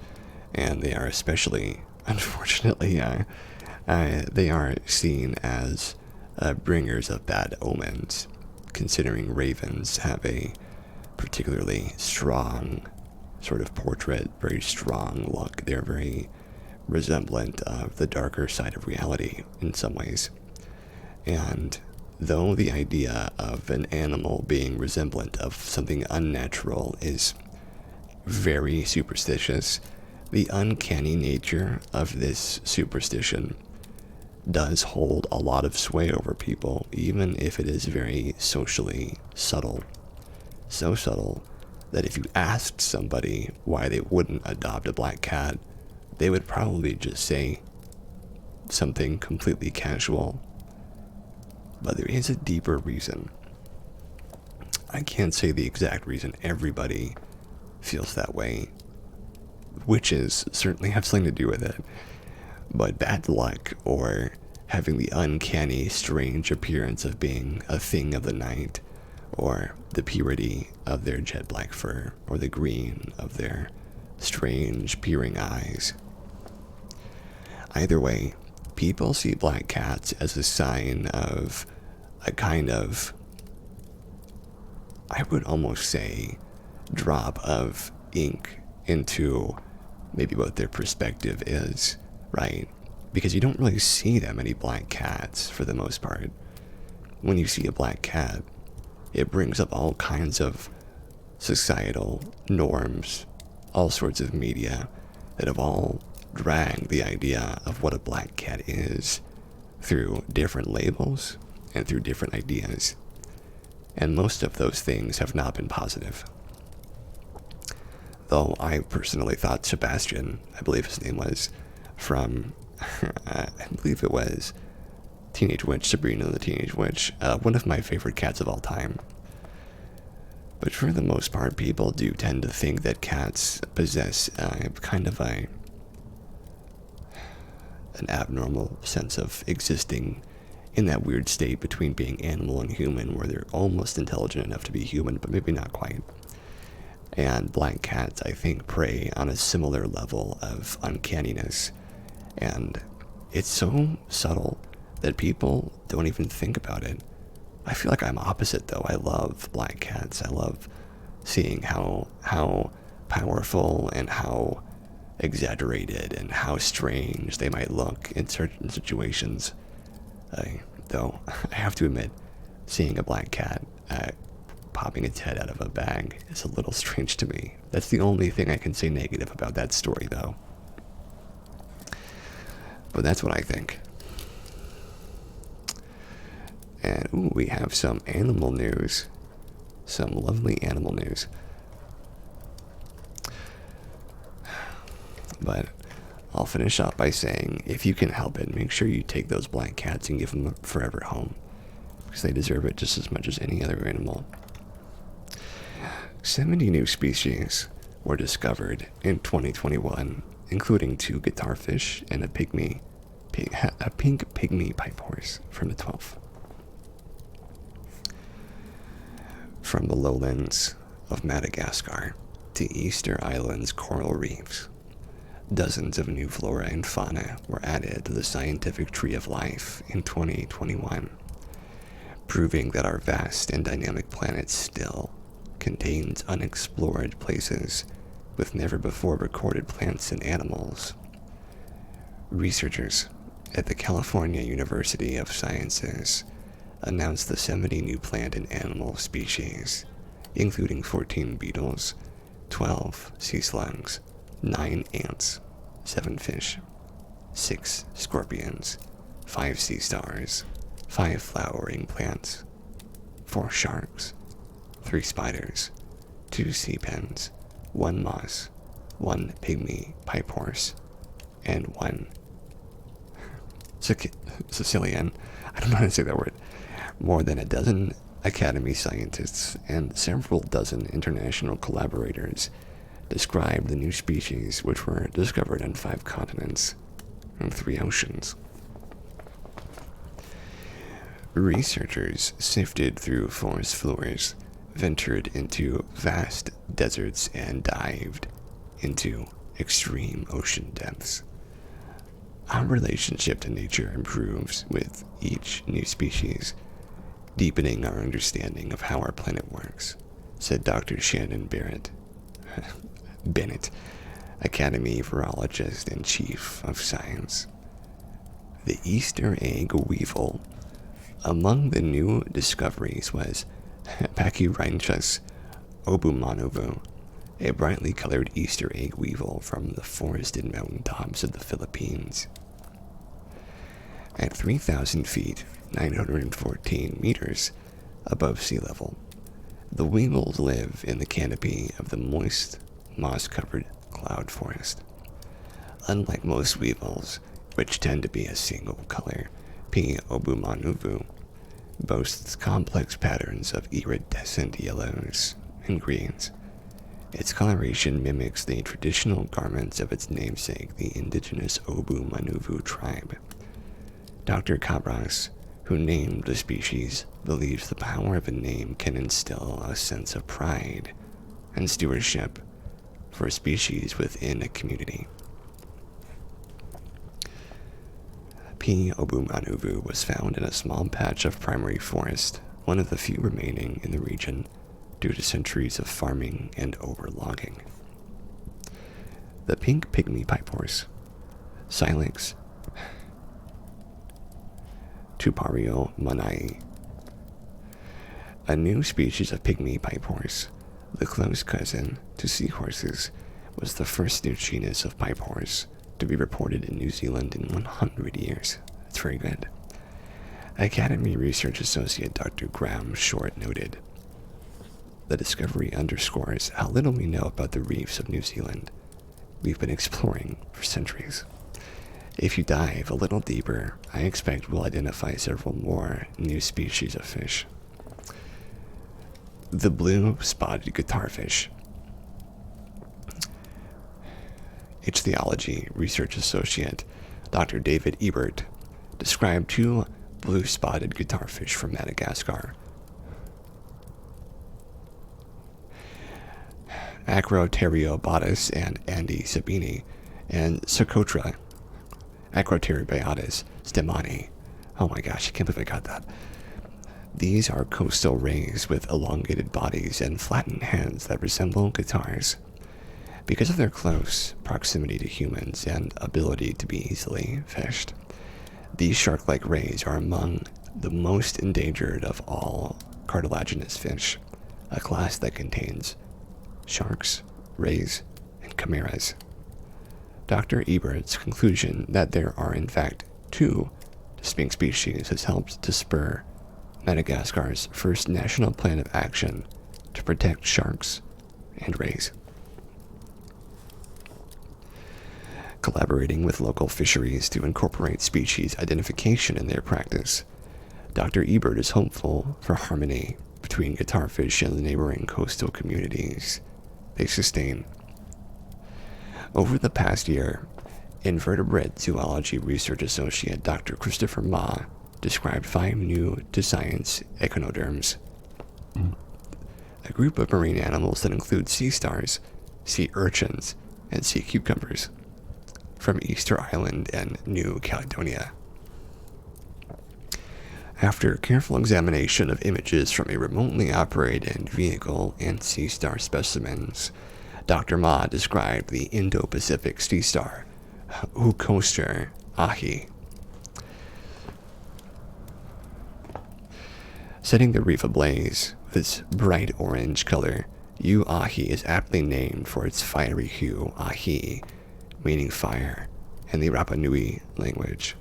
and they are especially, unfortunately, they are seen as bringers of bad omens, considering ravens have a particularly strong sort of portrait, very strong look. They're very resemblant of the darker side of reality in some ways. And though the idea of an animal being resemblant of something unnatural is very superstitious, the uncanny nature of this superstition does hold a lot of sway over people, even if it is very socially subtle. So subtle that if you asked somebody why they wouldn't adopt a black cat, they would probably just say something completely casual. But there is a deeper reason. I can't say the exact reason everybody feels that way. Witches certainly have something to do with it. But bad luck, or having the uncanny, strange appearance of being a thing of the night, or the purity of their jet black fur, or the green of their strange, peering eyes. Either way, people see black cats as a sign of a kind of, I would almost say, drop of ink into maybe what their perspective is, right? Because you don't really see that many black cats for the most part. When you see a black cat, it brings up all kinds of societal norms, all sorts of media that have all dragged the idea of what a black cat is through different labels and through different ideas. And most of those things have not been positive. Though I personally thought Sebastian, I believe his name was, from, I believe it was Teenage Witch, Sabrina the Teenage Witch, one of my favorite cats of all time. But for the most part, people do tend to think that cats possess kind of an abnormal sense of existing in that weird state between being animal and human, where they're almost intelligent enough to be human, but maybe not quite. And black cats, I think, prey on a similar level of uncanniness. And it's so subtle that people don't even think about it. I feel like I'm opposite, though. I love black cats. I love seeing how powerful and how exaggerated and how strange they might look in certain situations. Though, I have to admit, seeing a black cat popping its head out of a bag is a little strange to me. That's the only thing I can say negative about that story, though. But that's what I think. And ooh, we have some animal news. Some lovely animal news. But I'll finish up by saying, if you can help it, make sure you take those black cats and give them a forever home, because they deserve it just as much as any other animal. 70 new species were discovered in 2021 including 2 guitarfish and a pink pygmy pipe horse from the 12th. From the lowlands of Madagascar to Easter Island's coral reefs, dozens of new flora and fauna were added to the scientific tree of life in 2021, proving that our vast and dynamic planet still contains unexplored places with never-before-recorded plants and animals. Researchers at the California University of Sciences announced the 70 new plant and animal species, including 14 beetles, 12 sea slugs, 9 ants, 7 fish, 6 scorpions, 5 sea stars, 5 flowering plants, 4 sharks, 3 spiders, 2 sea pens, 1 moss, 1 pygmy pipe horse, and 1 Sicilian, I don't know how to say that word. More than a dozen Academy scientists and several dozen international collaborators described the new species, which were discovered on 5 continents and 3 oceans. Researchers sifted through forest floors, ventured into vast deserts, and dived into extreme ocean depths. Our relationship to nature improves with each new species, deepening our understanding of how our planet works, said Dr. Shannon Bennett, Academy Virologist and Chief of Science. The Easter egg weevil. Among the new discoveries was Pachyrhynchus obumanovu, a brightly colored Easter egg weevil from the forested mountaintops of the Philippines. At 3,000 feet, 914 meters above sea level, the weevils live in the canopy of the moist, moss-covered cloud forest. Unlike most weevils, which tend to be a single color, P. obumanovu boasts complex patterns of iridescent yellows and greens. Its coloration mimics the traditional garments of its namesake, the indigenous Obumanovu tribe. Dr. Cabras, who named the species, believes the power of a name can instill a sense of pride and stewardship for a species within a community. P. obumanovu was found in a small patch of primary forest, one of the few remaining in the region due to centuries of farming and overlogging. The pink pygmy pipe horse, Silex tupario manai, a new species of pygmy pipe horse, the close cousin to seahorses, was the first new genus of pipe horse to be reported in New Zealand in 100 years. That's very good. Academy Research Associate Dr. Graham Short noted, "The discovery underscores how little we know about the reefs of New Zealand. We've been exploring for centuries. If you dive a little deeper, I expect we'll identify several more new species of fish." The blue-spotted guitarfish. Ichthyology Research Associate Dr. David Ebert described 2 blue-spotted guitarfish from Madagascar. Acroteriobatus and Andy Sabini, and Socotra, Acroteriobatus stemani. Oh my gosh, I can't believe I got that. These are coastal rays with elongated bodies and flattened heads that resemble guitars. Because of their close proximity to humans and ability to be easily fished, these shark-like rays are among the most endangered of all cartilaginous fish, a class that contains sharks, rays, and chimeras. Dr. Ebert's conclusion that there are in fact 2 distinct species has helped to spur Madagascar's first national plan of action to protect sharks and rays. Collaborating with local fisheries to incorporate species identification in their practice, Dr. Ebert is hopeful for harmony between guitarfish and the neighboring coastal communities they sustain. Over the past year, invertebrate zoology research associate Dr. Christopher Ma described 5 new to science echinoderms, a group of marine animals that include sea stars, sea urchins, and sea cucumbers from Easter Island and New Caledonia. After careful examination of images from a remotely operated vehicle and sea star specimens, Dr. Ma described the Indo-Pacific sea star, Eucoster ahi. Setting the reef ablaze with its bright orange color, ahi is aptly named for its fiery hue, ahi, meaning fire, in the Rapa Nui language.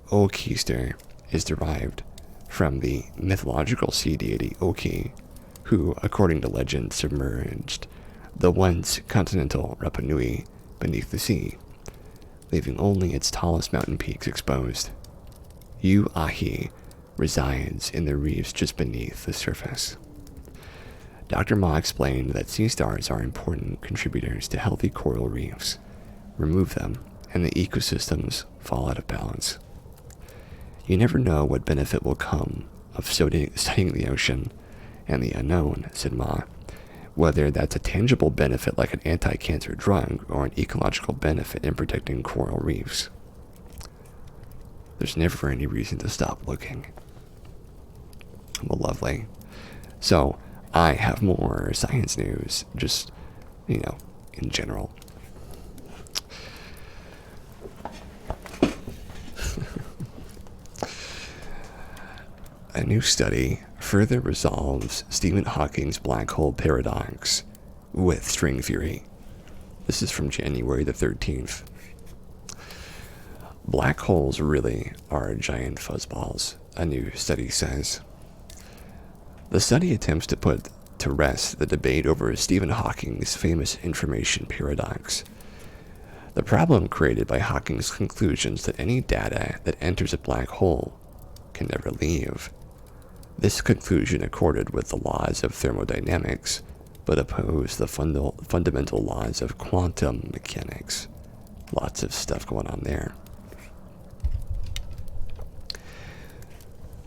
Eucoster is derived from the mythological sea deity Oki, who, according to legend, submerged the once continental Rapa Nui beneath the sea, leaving only its tallest mountain peaks exposed. Ahi resides in the reefs just beneath the surface. Dr. Ma explained that sea stars are important contributors to healthy coral reefs. Remove them, and the ecosystems fall out of balance. You never know what benefit will come of studying the ocean and the unknown, said Ma, whether that's a tangible benefit like an anti-cancer drug or an ecological benefit in protecting coral reefs. There's never any reason to stop looking. Well, lovely. So, I have more science news, just, in general. A new study further resolves Stephen Hawking's black hole paradox with string theory. This is from January the 13th. Black holes really are giant fuzzballs, a new study says. The study attempts to put to rest the debate over Stephen Hawking's famous information paradox. The problem created by Hawking's conclusions that any data that enters a black hole can never leave. This conclusion accorded with the laws of thermodynamics, but opposed the fundamental laws of quantum mechanics. Lots of stuff going on there.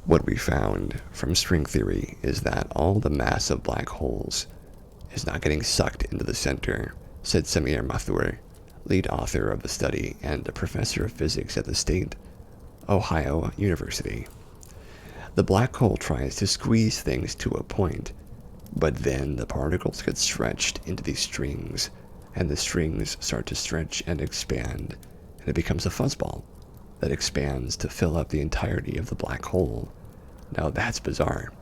What we found from string theory is that all the mass of black holes is not getting sucked into the center, said Samir Mathur, lead author of the study and a professor of physics at the State Ohio University. The black hole tries to squeeze things to a point, but then the particles get stretched into these strings, and the strings start to stretch and expand, and it becomes a fuzzball that expands to fill up the entirety of the black hole. Now that's bizarre.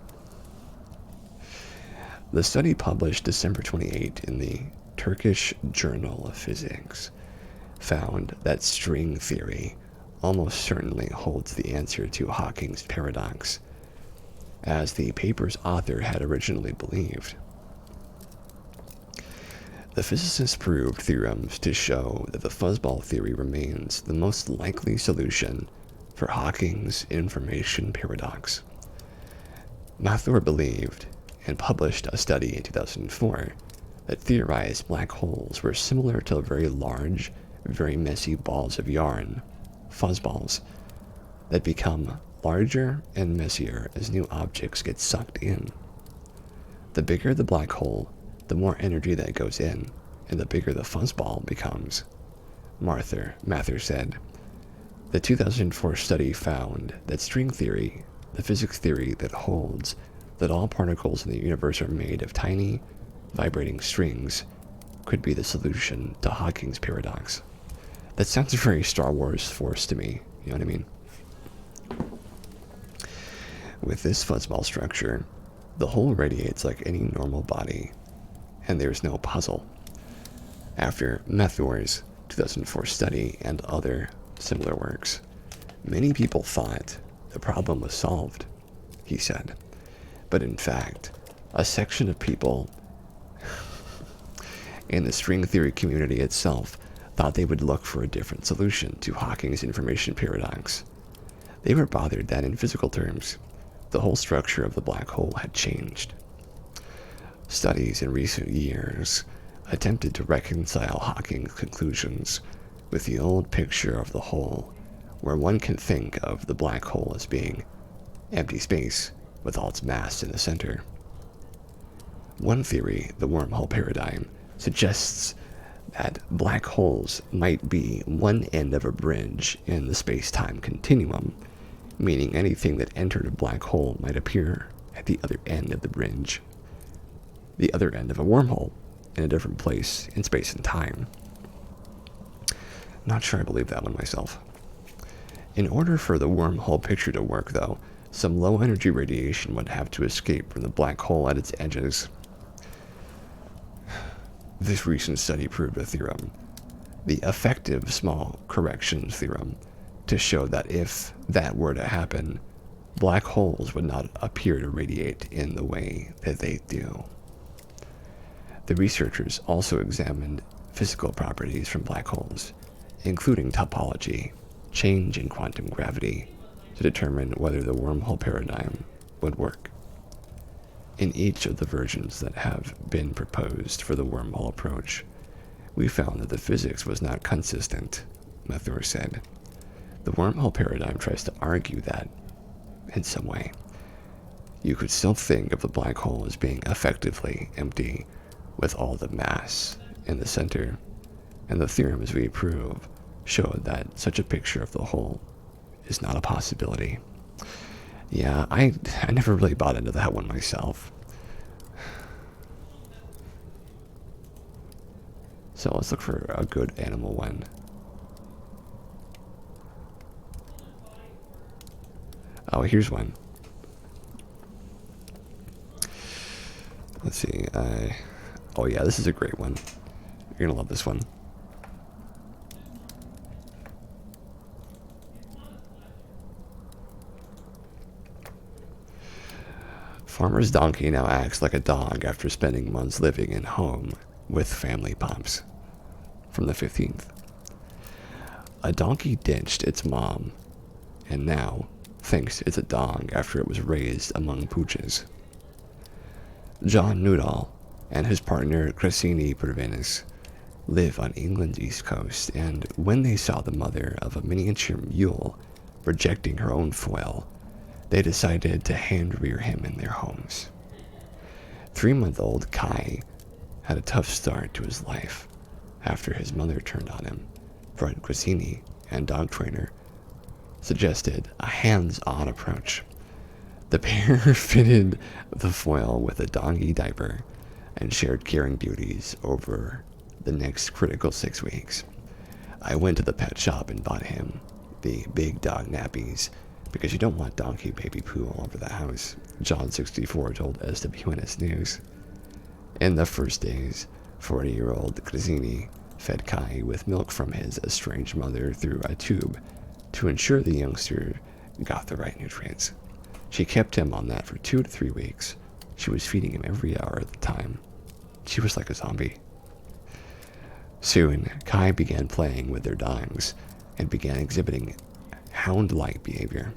The study, published December 28 in the Turkish Journal of Physics, found that string theory almost certainly holds the answer to Hawking's paradox, as the paper's author had originally believed. The physicists proved theorems to show that the fuzzball theory remains the most likely solution for Hawking's information paradox. Mathur believed and published a study in 2004 that theorized black holes were similar to very large, very messy balls of yarn, fuzzballs, that become larger and messier as new objects get sucked in. The bigger the black hole, the more energy that goes in, and the bigger the fuzzball becomes, Mathur said. The 2004 study found that string theory, the physics theory that holds that all particles in the universe are made of tiny, vibrating strings, could be the solution to Hawking's paradox. That sounds very Star Wars Force to me, you know what I mean? With this fuzzball structure, the whole radiates like any normal body, and there's no puzzle. After Mathur's 2004 study and other similar works, many people thought the problem was solved, he said. But in fact, a section of people in the string theory community itself thought they would look for a different solution to Hawking's information paradox. They were bothered that in physical terms, the whole structure of the black hole had changed. Studies in recent years attempted to reconcile Hawking's conclusions with the old picture of the hole, where one can think of the black hole as being empty space with all its mass in the center. One theory, the wormhole paradigm, suggests that black holes might be one end of a bridge in the space-time continuum, meaning anything that entered a black hole might appear at the other end of the bridge, the other end of a wormhole, in a different place in space and time. Not sure I believe that one myself. In order for the wormhole picture to work, though, some low-energy radiation would have to escape from the black hole at its edges. This recent study proved a theorem, the effective small corrections theorem, to show that if that were to happen, black holes would not appear to radiate in the way that they do. The researchers also examined physical properties from black holes, including topology, change in quantum gravity, to determine whether the wormhole paradigm would work. In each of the versions that have been proposed for the wormhole approach, we found that the physics was not consistent, Mathur said. The wormhole paradigm tries to argue that, in some way, you could still think of the black hole as being effectively empty with all the mass in the center, and the theorems we prove showed that such a picture of the hole is not a possibility. Yeah, I never really bought into that one myself. So let's look for a good animal one. Oh, here's one. Let's see. Oh yeah, this is a great one. You're gonna love this one. Farmer's donkey now acts like a dog after spending months living in home with family pops. From the 15th. A donkey ditched its mom and now thinks it's a dog after it was raised among pooches. John Newdall and his partner Cressini Pervenis live on England's east coast, and when they saw the mother of a miniature mule rejecting her own foal, they decided to hand-rear him in their homes. 3-month-old Kai had a tough start to his life after his mother turned on him. Fred Cressini and dog trainer suggested a hands-on approach. The pair fitted the foal with a doggy diaper and shared caring duties over the next critical 6 weeks. I went to the pet shop and bought him the big dog nappies because you don't want donkey baby poo all over the house, John 64 told SWNS News. In the first days, 40-year-old Cressini fed Kai with milk from his estranged mother through a tube to ensure the youngster got the right nutrients. She kept him on that for 2 to 3 weeks. She was feeding him every hour at the time. She was like a zombie. Soon, Kai began playing with their dogs and began exhibiting hound-like behavior.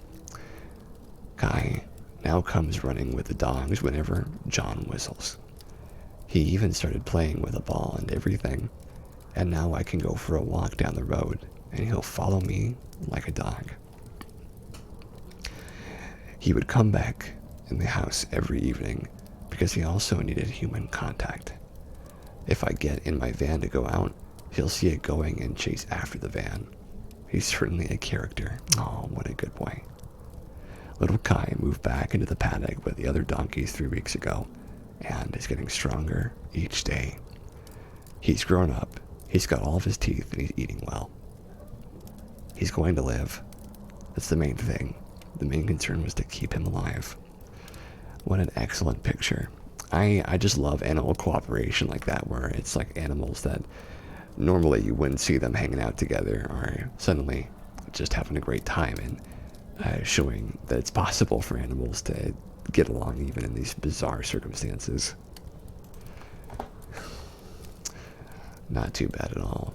Kai now comes running with the dogs whenever John whistles. He even started playing with a ball and everything, and now I can go for a walk down the road and he'll follow me like a dog. He would come back in the house every evening because he also needed human contact. If I get in my van to go out, he'll see it going and chase after the van. He's certainly a character. Oh, what a good boy. Little Kai moved back into the paddock with the other donkeys 3 weeks ago and is getting stronger each day. He's grown up, he's got all of his teeth, and he's eating well. He's going to live. That's the main thing. The main concern was to keep him alive. What an excellent picture. I just love animal cooperation like that, where it's like animals that normally you wouldn't see them hanging out together are suddenly just having a great time, and showing that it's possible for animals to get along even in these bizarre circumstances. Not too bad at all.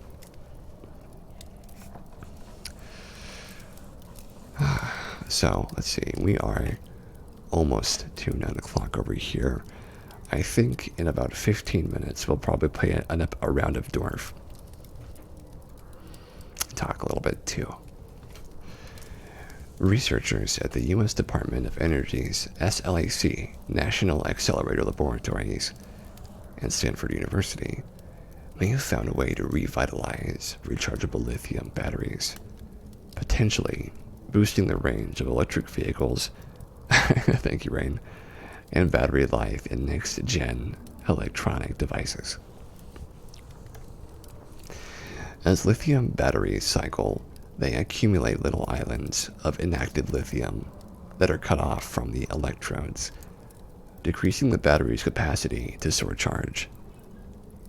So, let's see. We are almost to 9 o'clock over here. I think in about 15 minutes we'll probably play a round of Dwarf. Talk a little bit too. Researchers at the U.S. Department of Energy's SLAC, National Accelerator Laboratories, and Stanford University may have found a way to revitalize rechargeable lithium batteries, potentially boosting the range of electric vehicles, thank you, Rain, and battery life in next-gen electronic devices. As lithium batteries cycle, they accumulate little islands of inactive lithium that are cut off from the electrodes, decreasing the battery's capacity to store charge.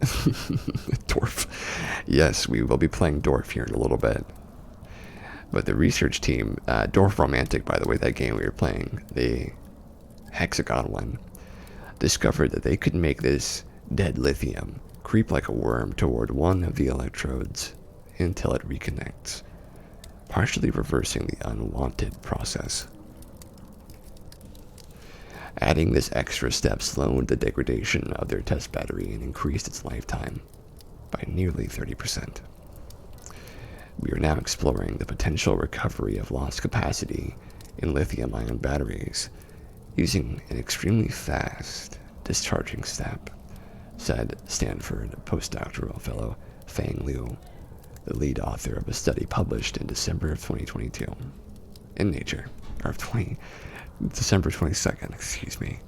Dwarf. Yes, we will be playing Dwarf here in a little bit. But the research team, Dwarf Romantic, by the way, that game we were playing, the hexagon one, discovered that they could make this dead lithium creep like a worm toward one of the electrodes until it reconnects, partially reversing the unwanted process. Adding this extra step slowed the degradation of their test battery and increased its lifetime by nearly 30%. We are now exploring the potential recovery of lost capacity in lithium-ion batteries using an extremely fast discharging step, said Stanford postdoctoral fellow Feng Liu, the lead author of a study published in December of 2022 in Nature, or December 22nd, excuse me.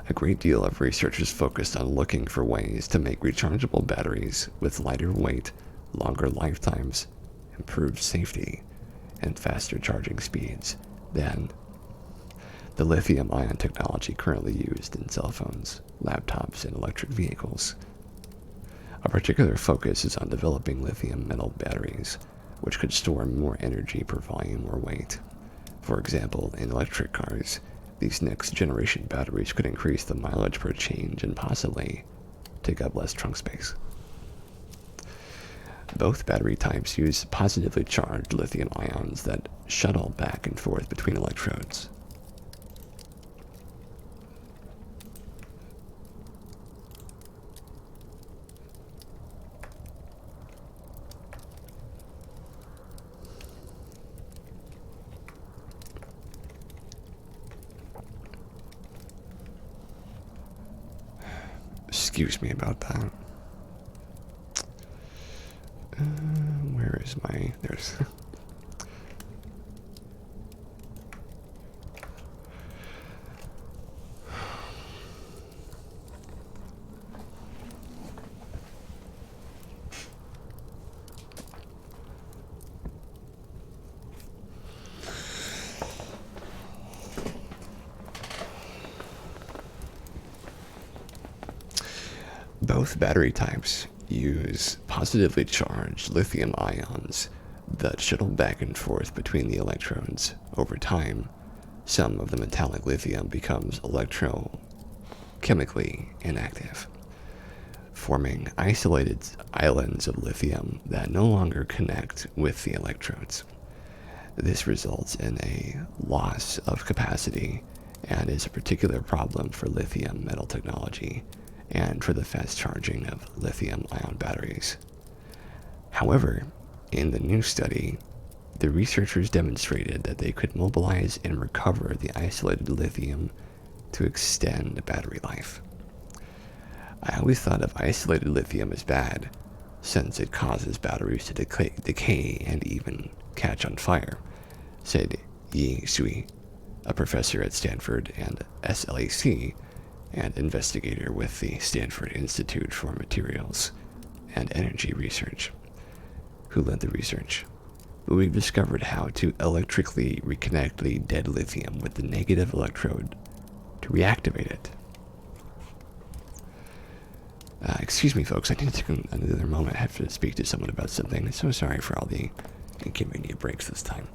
A great deal of researchers focused on looking for ways to make rechargeable batteries with lighter weight, longer lifetimes, improved safety, and faster charging speeds than the lithium-ion technology currently used in cell phones, laptops, and electric vehicles. A particular focus is on developing lithium metal batteries, which could store more energy per volume or weight. For example, in electric cars, these next-generation batteries could increase the mileage per change and possibly take up less trunk space. Both battery types use positively charged lithium ions that shuttle back and forth between electrodes. Excuse me about that. Where is my... There's... Both battery types use positively charged lithium ions that shuttle back and forth between the electrodes. Over time, some of the metallic lithium becomes electrochemically inactive, forming isolated islands of lithium that no longer connect with the electrodes. This results in a loss of capacity and is a particular problem for lithium metal technology and for the fast charging of lithium-ion batteries. However, in the new study, the researchers demonstrated that they could mobilize and recover the isolated lithium to extend battery life. I always thought of isolated lithium as bad, since it causes batteries to decay and even catch on fire, said Yi Sui, a professor at Stanford and SLAC, and investigator with the Stanford Institute for Materials and Energy Research, who led the research. But we've discovered how to electrically reconnect the dead lithium with the negative electrode to reactivate it. Excuse me, folks, I need to take another moment. I have to speak to someone about something. I'm so sorry for all the inconvenient breaks this time.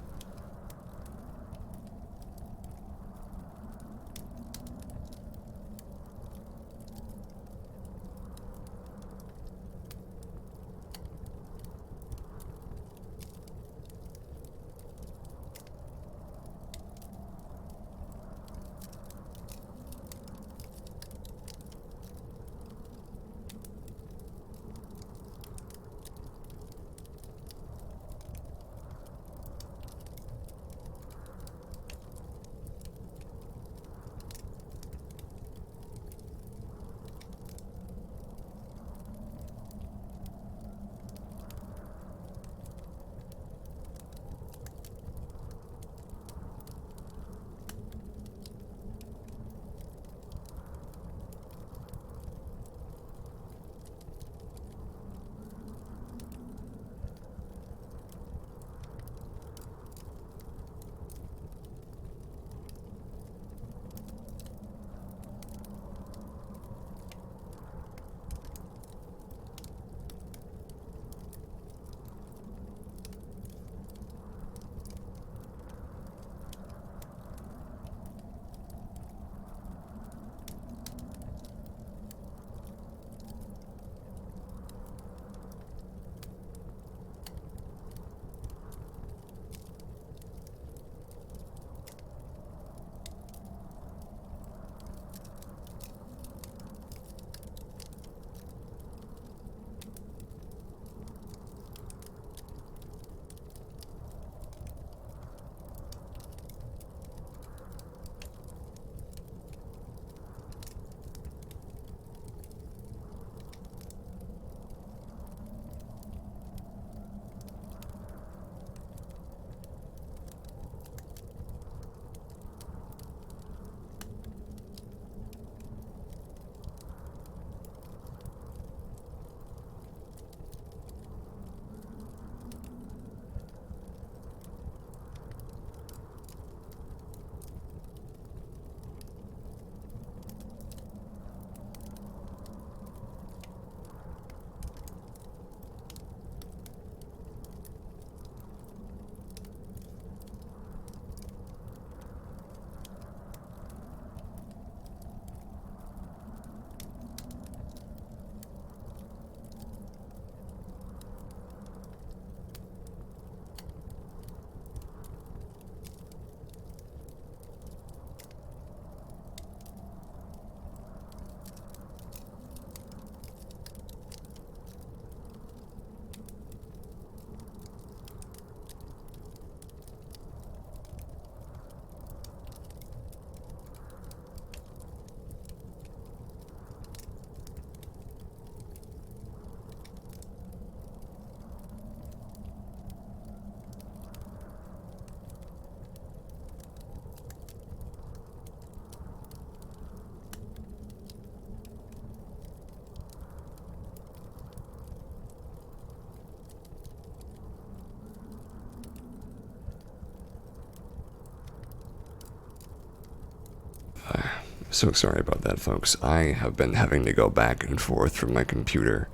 So sorry about that, folks. I have been having to go back and forth from my computer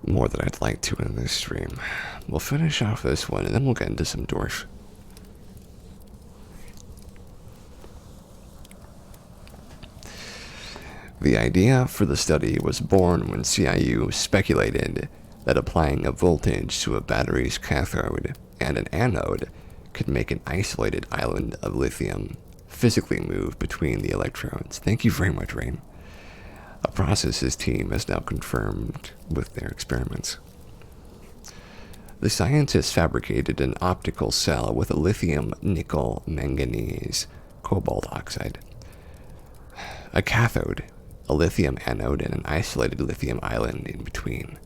more than I'd like to in this stream. We'll finish off this one, and then we'll get into some dwarf. The idea for the study was born when CIU speculated that applying a voltage to a battery's cathode and an anode could make an isolated island of lithium physically move between the electrodes. Thank you very much, Rain. A process his team has now confirmed with their experiments. The scientists fabricated an optical cell with a lithium nickel manganese cobalt oxide, a cathode, a lithium anode, and an isolated lithium island in between.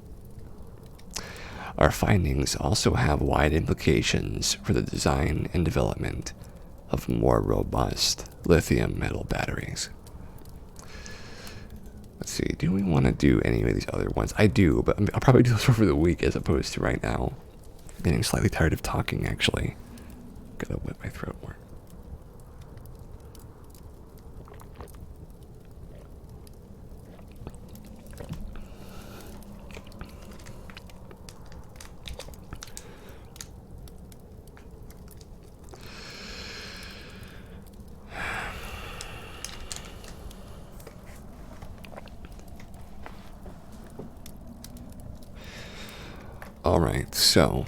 Our findings also have wide implications for the design and development of more robust lithium metal batteries. Let's see, do we want to do any of these other ones? I do, but I'll probably do those over the week as opposed to right now. I'm getting slightly tired of talking, actually. Gotta wet my throat more. Alright, so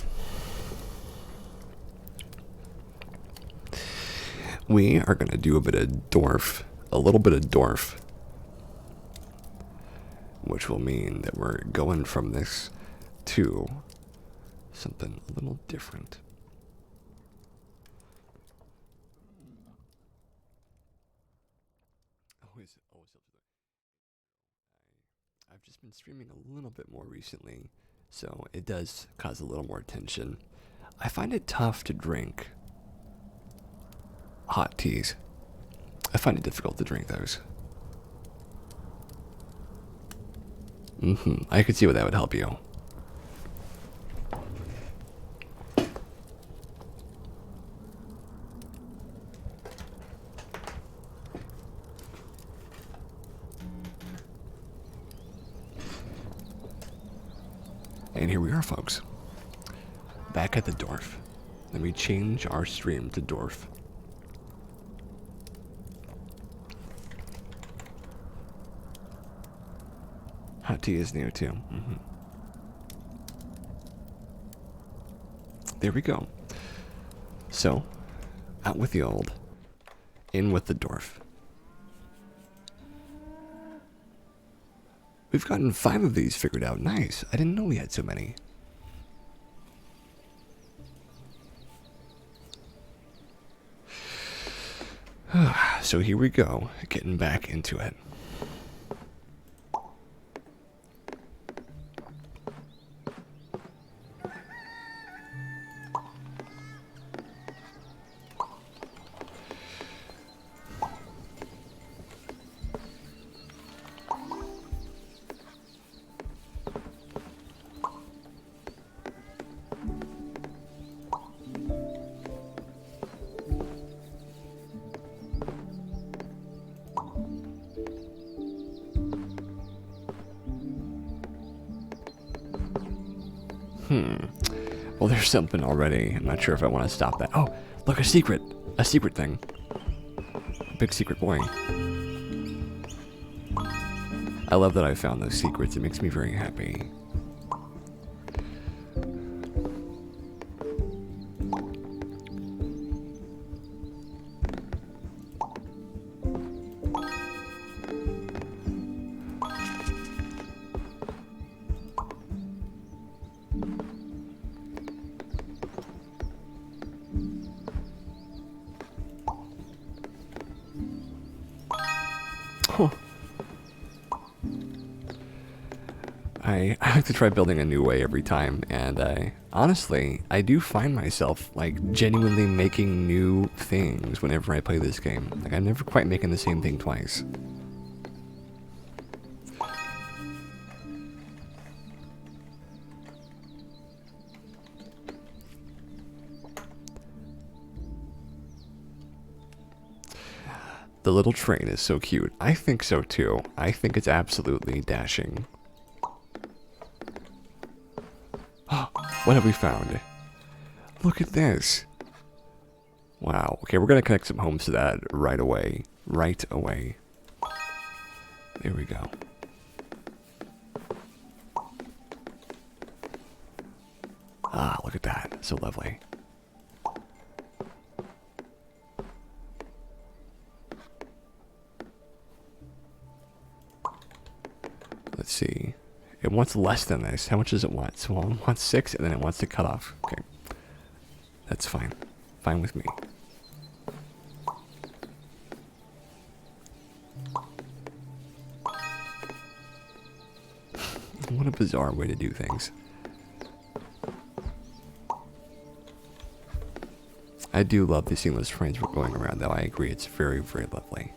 we are going to do a bit of dwarf, a little bit of dwarf, which will mean that we're going from this to something a little different. I've just been streaming a little bit more recently, so it does cause a little more tension. I find it tough to drink hot teas. I find it difficult to drink those. I could see where that would help you. And here we are, folks. Back at the dwarf. Let me change our stream to dwarf. Hot tea is new too. There we go. So, out with the old, in with the dwarf. We've gotten 5 of these figured out. Nice. I didn't know we had so many. So here we go, getting back into it. Well, there's something already. I'm not sure if I want to stop that. Oh, look, a secret. A secret thing. A big secret boy. I love that I found those secrets. It makes me very happy. I like to try building a new way every time, and honestly, I do find myself, like, genuinely making new things whenever I play this game. Like, I'm never quite making the same thing twice. The little train is so cute. I think so too. I think it's absolutely dashing. What have we found? Look at this. Wow. Okay, we're going to connect some homes to that right away. Right away. There we go. Ah, look at that. So lovely. Let's see. It wants less than this. How much does it want? So it wants 6 and then it wants to cut off. Okay. That's fine. Fine with me. What a bizarre way to do things. I do love the seamless trains we're going around, though. I agree. It's very, very lovely.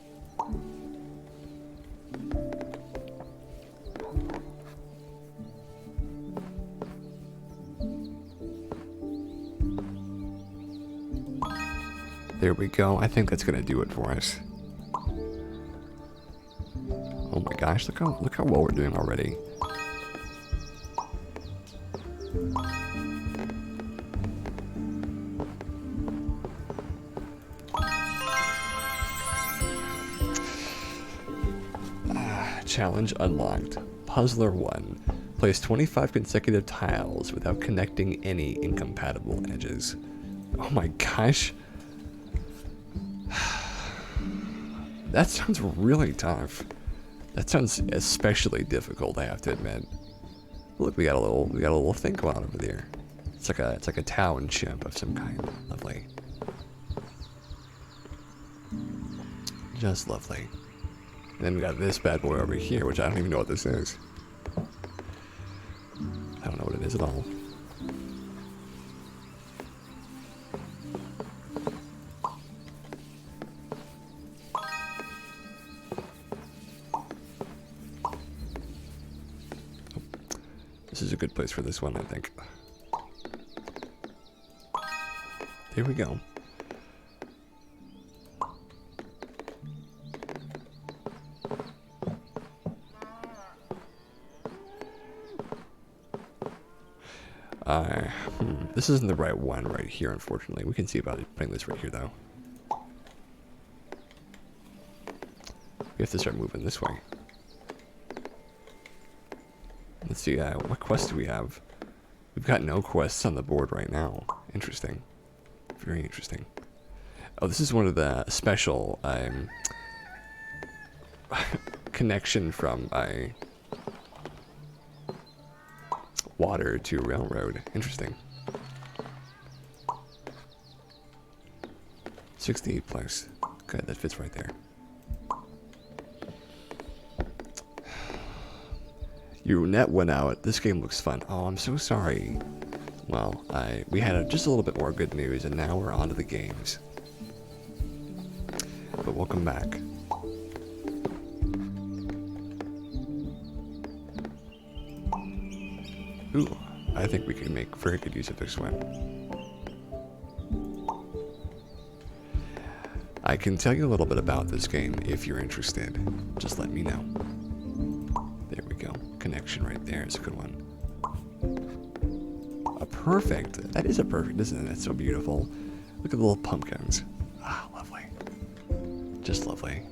There we go. I think that's gonna do it for us. Oh my gosh! Look how well we're doing already. Challenge unlocked. Puzzler 1. Place 25 consecutive tiles without connecting any incompatible edges. Oh my gosh. That sounds really tough. That sounds especially difficult, I have to admit. Look, we got a little thing going on over there. It's like a township of some kind. Lovely. Just lovely. And then we got this bad boy over here, which I don't even know what this is. I don't know what it is at all. This is a good place for this one, I think. There we go. This isn't the right one right here, unfortunately. We can see about putting this right here, though. We have to start moving this way. Let's see, what quests do we have? We've got no quests on the board right now. Interesting. Very interesting. Oh, this is one of the special connection from water to railroad. Interesting. 68 place. Good, that fits right there. Your net went out. This game looks fun. Oh, I'm so sorry. Well, we had just a little bit more good news, and now we're on to the games. But welcome back. Ooh, I think we can make very good use of this one. I can tell you a little bit about this game if you're interested. Just let me know. There we go. Connection right there is a good one. A perfect. That is a perfect, isn't it? That's so beautiful. Look at the little pumpkins. Ah, lovely. Just lovely.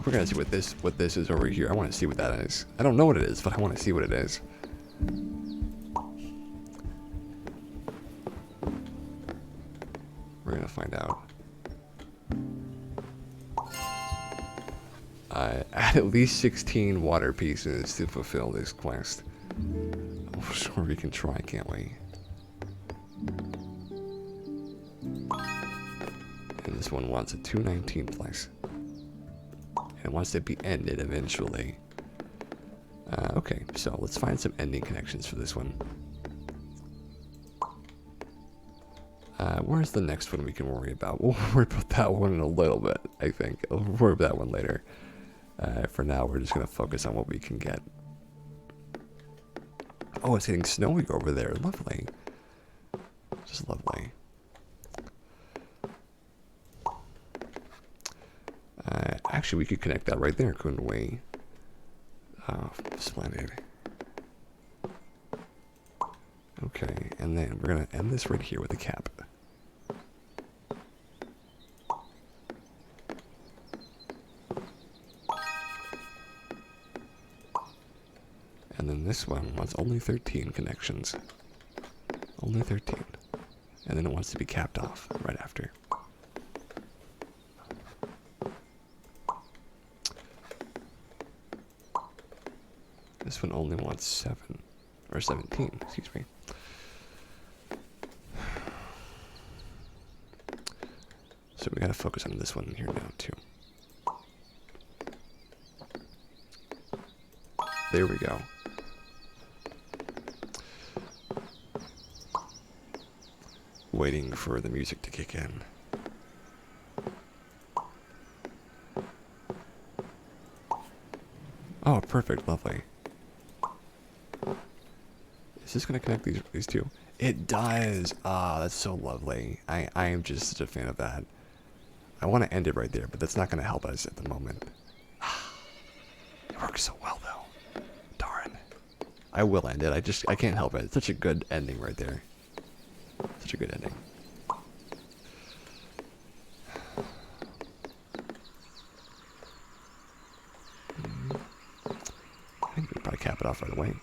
We're gonna see what this is over here. I want to see what that is. I don't know what it is, but I want to see what it is. We're gonna find out. Add at least 16 water pieces to fulfill this quest. Oh, sure, we can try, can't we? And this one wants a 219 place. And it wants to be ended eventually. Okay, so let's find some ending connections for this one. Where's the next one we can worry about? We'll worry about that one in a little bit, I think. We'll worry about that one later. For now, we're just going to focus on what we can get. Oh, it's getting snowy over there. Lovely. Just lovely. actually, we could connect that right there, couldn't we? Oh, splendid. Okay, and then we're going to end this right here with a cap. And then this one wants only 13 connections. Only 13. And then it wants to be capped off right after. This one only wants 7. Or 17, excuse me. So we gotta focus on this one here now too. There we go. Waiting for the music to kick in. Oh, perfect, lovely. Is this gonna connect these two? It does. Ah, that's so lovely. I am just such a fan of that. I want to end it right there, but that's not gonna help us at the moment. It works so well though. Darn. I will end it. I can't help it. It's such a good ending right there. Such a good ending. I think we could probably cap it off right away.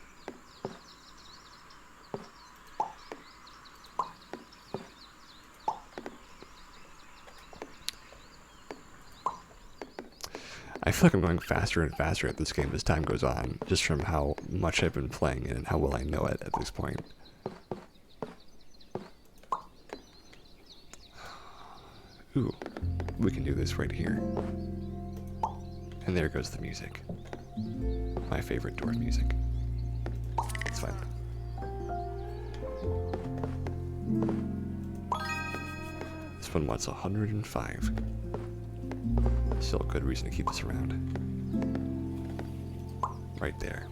I feel like I'm going faster and faster at this game as time goes on, just from how much I've been playing it and how well I know it at this point. Ooh, we can do this right here. And there goes the music. My favorite door music. It's fine. This one wants 105. Still a good reason to keep this around. Right there.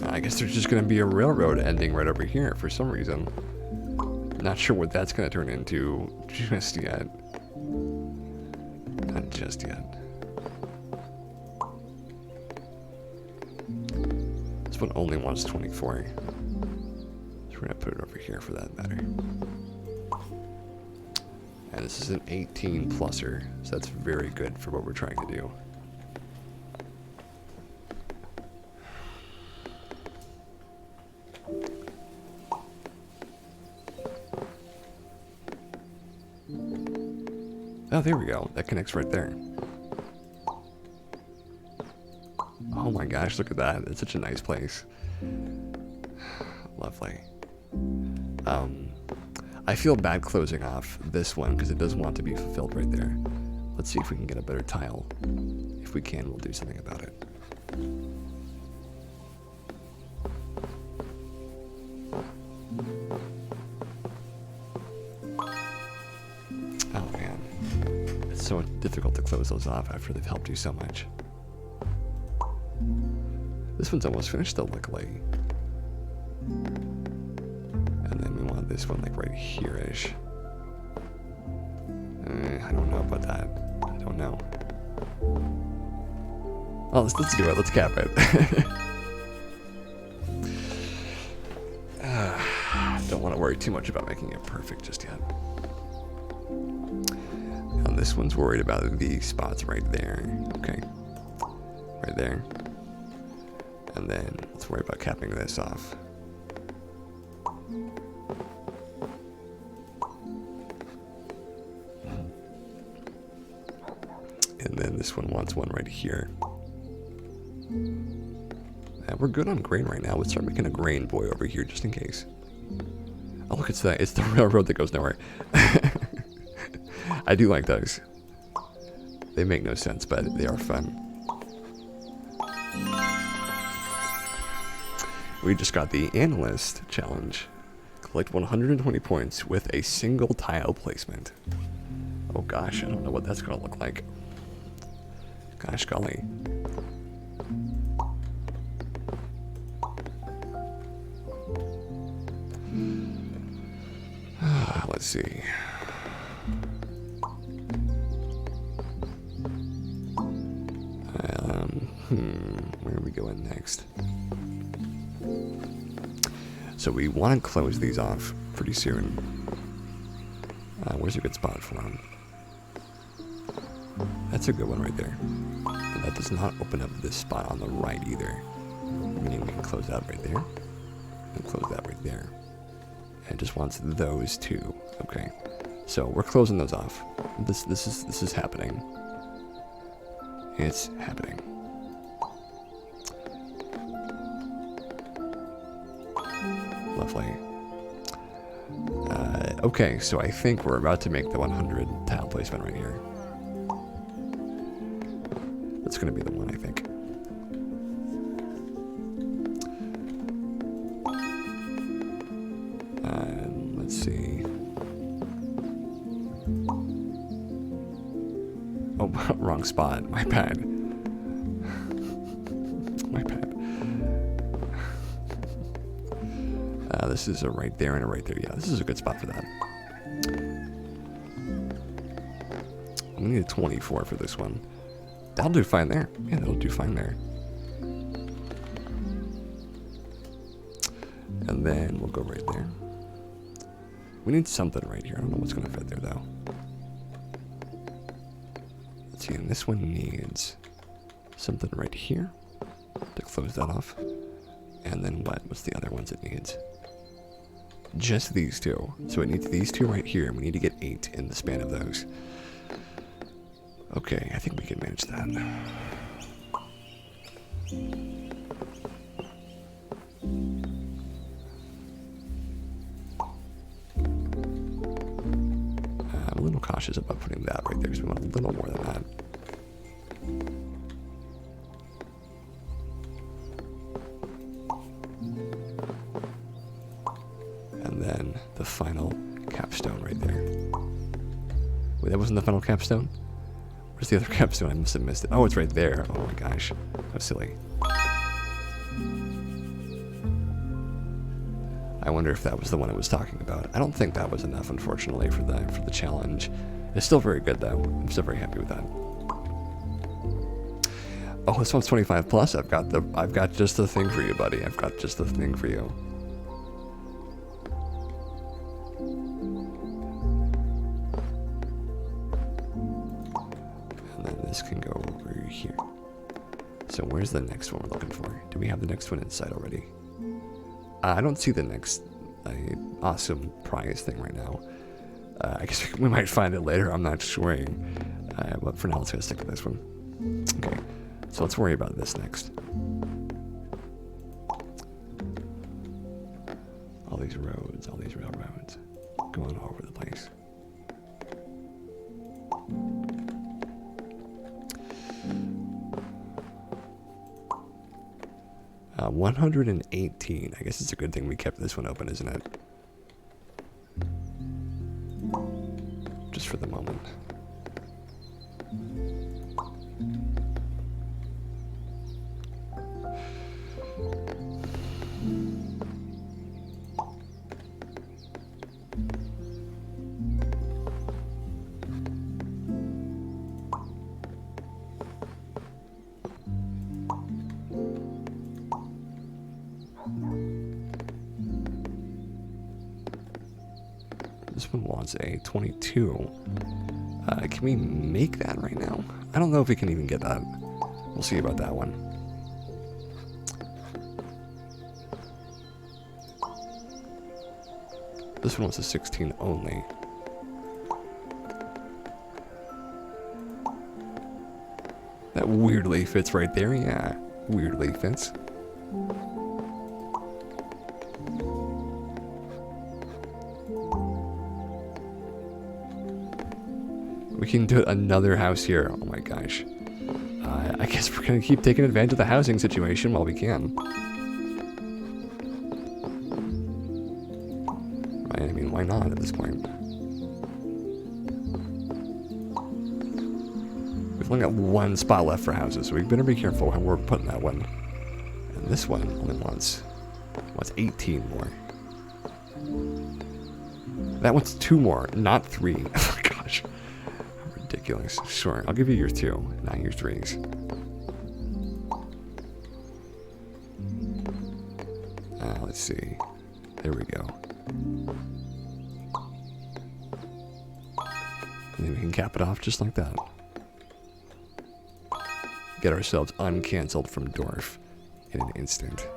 I guess there's just going to be a railroad ending right over here for some reason. Not sure what that's going to turn into just yet. Not just yet. This one only wants 24. So we're going to put it over here for that matter. And this is an 18 pluser, so that's very good for what we're trying to do. Oh, there we go. That connects right there. Oh my gosh, look at that. It's such a nice place. Lovely. I feel bad closing off this one because it does want to be fulfilled right there. Let's see if we can get a better tile. If we can, we'll do something about it. Oh man. It's so difficult to close those off after they've helped you so much. This one's almost finished though, luckily. And then we want this one like right here-ish. I don't know about that. I don't know. Oh, let's do it. Let's cap it. Don't want to worry too much about making it perfect just yet. And this one's worried about these spots right there. Okay. right there. And then let's worry about capping this off. And then this one wants one right here. And we're good on grain right now. Let's start making a grain boy over here just in case. Oh, look, it's the railroad that goes nowhere. I do like those. They make no sense, but they are fun. We just got the Analyst Challenge. Collect 120 points with a single tile placement. Oh gosh, I don't know what that's going to look like. Gosh golly. Let's see. Where are we going next? So we want to close these off pretty soon. Where's a good spot for them? That's a good one right there. And that does not open up this spot on the right either. Meaning we can close that right there. And close that right there. And it just wants those two. Okay. So we're closing those off. This is happening. It's happening. Lovely. Okay, so I think we're about to make the 100 tile placement right here. That's going to be the one, I think. Let's see. Oh, wrong spot. My bad. My bad. This is a right there and a right there. Yeah, this is a good spot for that. We need a 24 for this one. That'll do fine there. Yeah, that'll do fine there. And then we'll go right there. We need something right here. I don't know what's going to fit there, though. Let's see, and this one needs something right here to close that off. And then what? What's the other ones it needs? Just these two. So it needs these two right here, and we need to get 8 in the span of those. Okay, I think we can manage that. I'm a little cautious about putting that right there because we want a little more than that. And then the final capstone right there. Wait, that wasn't the final capstone? Where's the other capstone? I must have missed it. Oh, it's right there. Oh my gosh. How silly. I wonder if that was the one I was talking about. I don't think that was enough, unfortunately, for the challenge. It's still very good, though. I'm still very happy with that. Oh, this one's 25 plus. I've got just the thing for you, buddy. I've got just the thing for you. And then this can go over here. So where's the next one we're looking for? Do we have the next one in sight already? I don't see the next awesome prize thing right now. I guess we might find it later. I'm not sure. But for now, let's stick to this one. Okay, so let's worry about this next. All these roads, all these railroads, going all over the place. 118. I guess it's a good thing we kept this one open, isn't it? Just for the moment. This one wants a 22. Can we make that right now? I don't know if we can even get that. We'll see about that one. This one was a 16 only. That weirdly fits right there, yeah. Weirdly fits. We can do another house here. Oh my gosh. I guess we're gonna keep taking advantage of the housing situation while we can. Right, I mean, why not at this point? We've only got one spot left for houses, so we better be careful how we're putting that one. And this one only wants 18 more. That one's 2 more, not 3. Oh my gosh. Ridiculous. Sure, I'll give you your 2, not your 3s. Let's see. There we go. And then we can cap it off just like that. Get ourselves uncancelled from Dwarf in an instant.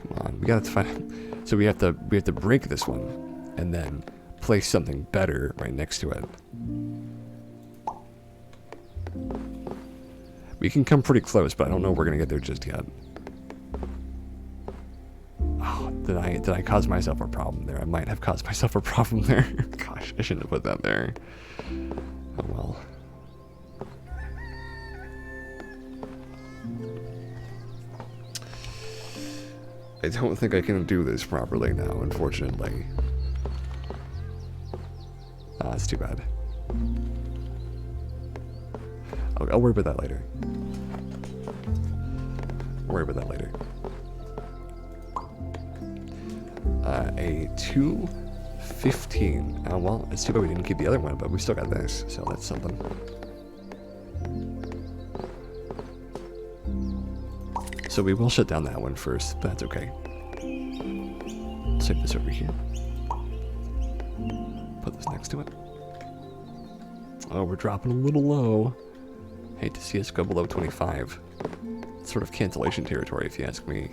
Come on, we gotta find. So we have to break this one, and then place something better right next to it. We can come pretty close, but I don't know if we're gonna get there just yet. Oh, did I cause myself a problem there? I might have caused myself a problem there. Gosh, I shouldn't have put that there. Oh well. I don't think I can do this properly now, unfortunately. Ah, that's too bad. I'll worry about that later. I'll worry about that later. A 215. Well, it's too bad we didn't keep the other one, but we still got this, so that's something. So we will shut down that one first, but that's okay. Save this over here. Put this next to it. Oh, we're dropping a little low. Hate to see us go below 25. It's sort of cancellation territory, if you ask me.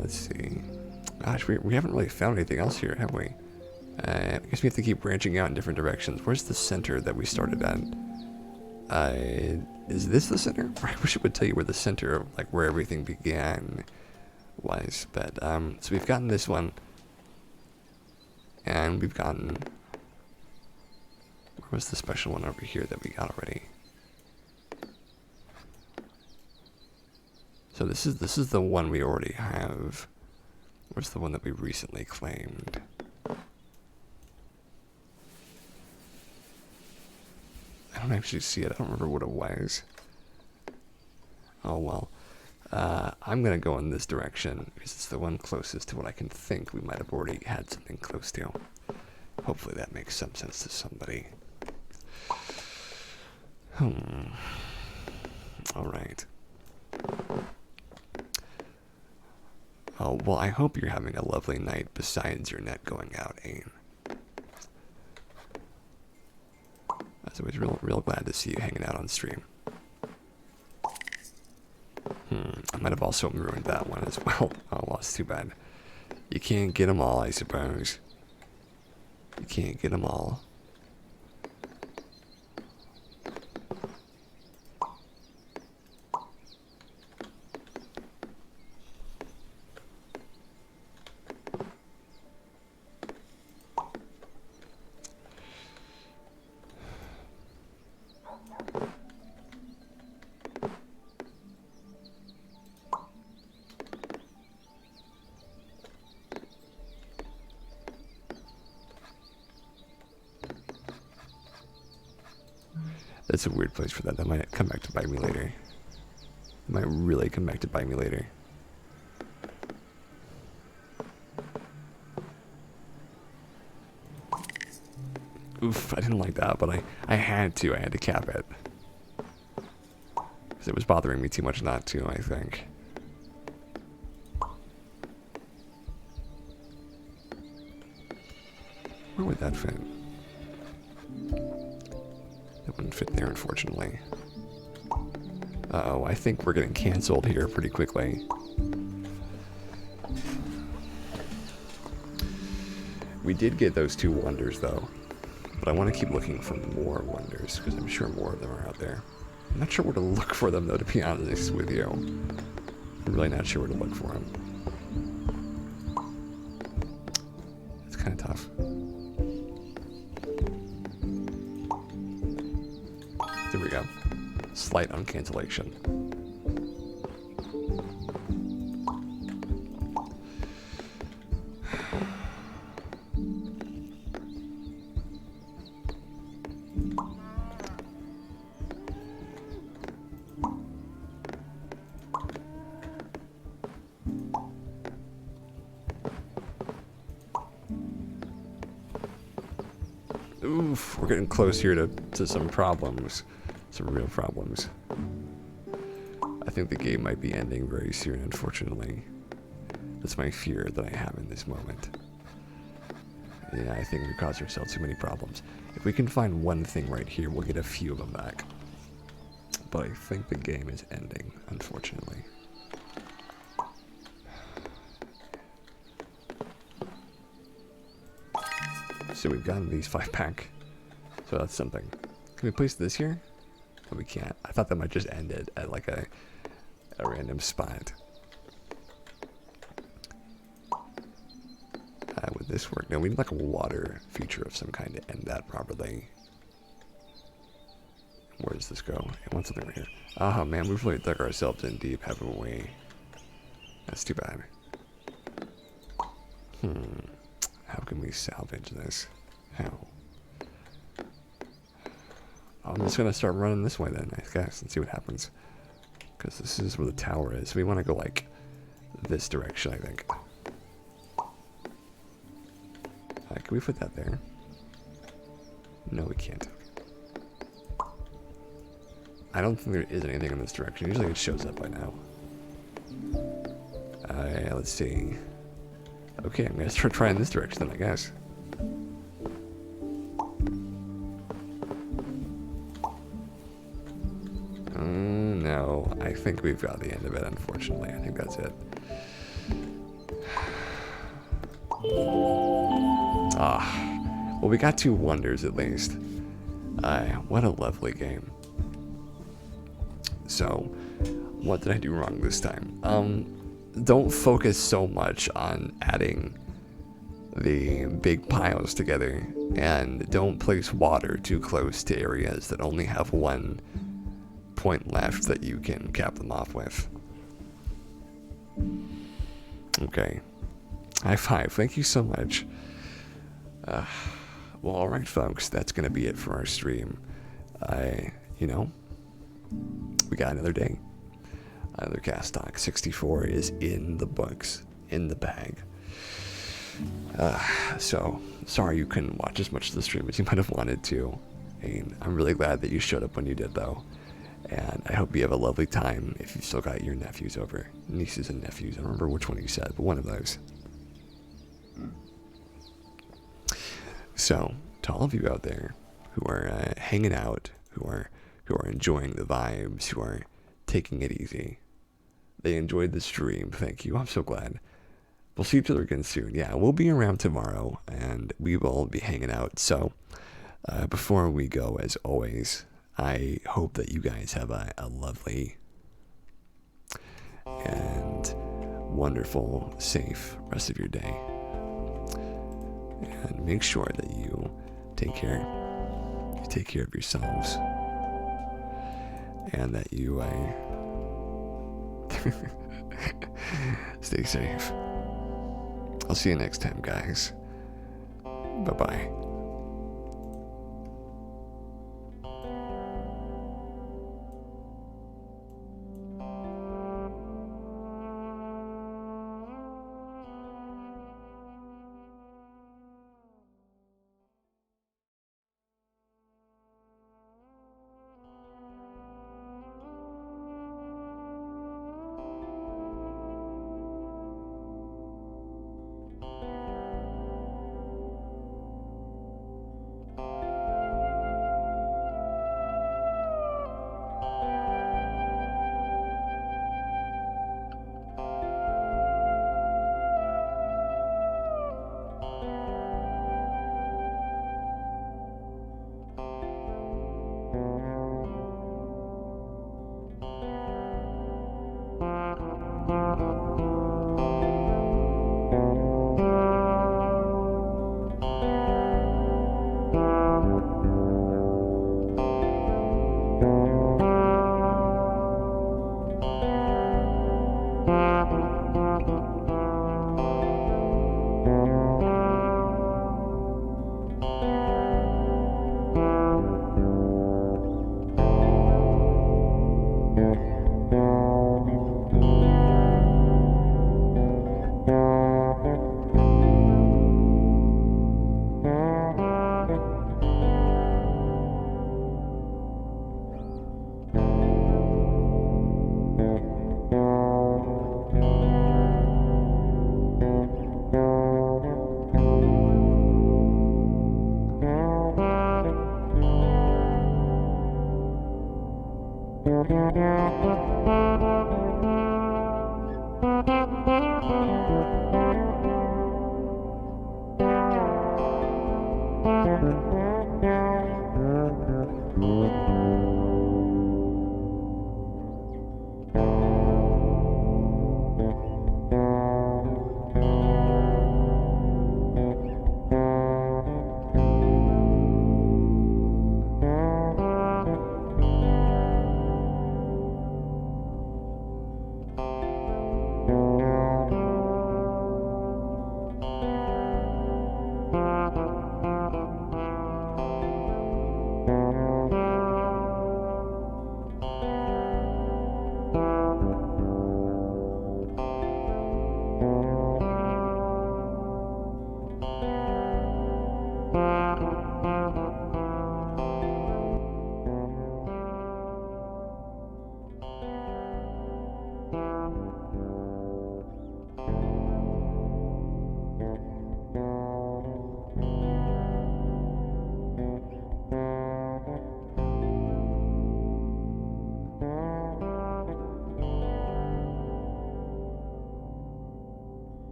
Let's see. Gosh, we haven't really found anything else here, have we? I guess we have to keep branching out in different directions. Where's the center that we started at? Is this the center? I wish it would tell you where the center of, like, where everything began was. But, so we've gotten this one. And we've gotten... Where was the special one over here that we got already? So this is the one we already have. Where's the one that we recently claimed? I don't actually see it. I don't remember what it was. Oh well. I'm gonna go in this direction because it's the one closest to what I can think we might have already had something close to. Hopefully that makes some sense to somebody. Alright. Oh, well, I hope you're having a lovely night besides your net going out, Ain. I was always real glad to see you hanging out on stream. I might have also ruined that one as well. Oh, well, it's too bad. You can't get them all, I suppose. You can't get them all. That's a weird place for that. That might come back to bite me later. It might really come back to bite me later. Oof, I didn't like that, but I had to cap it. Because it was bothering me too much not to, I think. would that fit? That wouldn't fit there, unfortunately. Uh-oh, I think we're getting canceled here pretty quickly. We did get those 2 wonders, though. But I want to keep looking for more wonders, because I'm sure more of them are out there. I'm not sure where to look for them, though, to be honest with you. I'm really not sure where to look for them. It's kind of tough. There we go. Slight uncancellation. Oof, we're getting close here to some problems. Some real problems. I think the game might be ending very soon, unfortunately. That's my fear that I have in this moment. Yeah, I think we caused ourselves too many problems. If we can find one thing right here, we'll get a few of them back. But I think the game is ending, unfortunately. So we've gotten these 5-pack. So that's something. Can we place this here? No, we can't. I thought that might just end it at like a random spot. Would this work? No, we need like a water feature of some kind to end that properly. Where does this go? I want something right here. Oh man, we've really dug ourselves in deep, haven't we? That's too bad. How can we salvage this? How? I'm just gonna start running this way then, I guess, and see what happens. Because this is where the tower is. We want to go like this direction, I think. Can we put that there? No, we can't. I don't think there is anything in this direction. Usually it shows up by now. Let's see. Okay, I'm gonna start trying this direction then, I guess. No, I think we've got the end of it, unfortunately. I think that's it. Well, we got 2 wonders at least. What a lovely game. So, what did I do wrong this time? Don't focus so much on adding the big piles together, and don't place water too close to areas that only have 1 point left that you can cap them off with. Okay. High five. Thank you so much. Well, alright folks, that's gonna be it for our stream. You know, we got another day. Another Cast Talk 64 is in the books, in the bag. So, sorry you couldn't watch as much of the stream as you might have wanted to. And I'm really glad that you showed up when you did, though. And I hope you have a lovely time if you've still got your nephews over. Nieces and nephews. I don't remember which one you said, but one of those. So, to all of you out there who are hanging out, who are enjoying the vibes, who are taking it easy, they enjoyed the stream. Thank you. I'm so glad. We'll see each other again soon. Yeah, we'll be around tomorrow, and we will be hanging out. So, before we go, as always, I hope that you guys have a lovely and wonderful, safe rest of your day. And make sure that you take care of yourselves, and that you stay safe. I'll see you next time, guys. Bye-bye.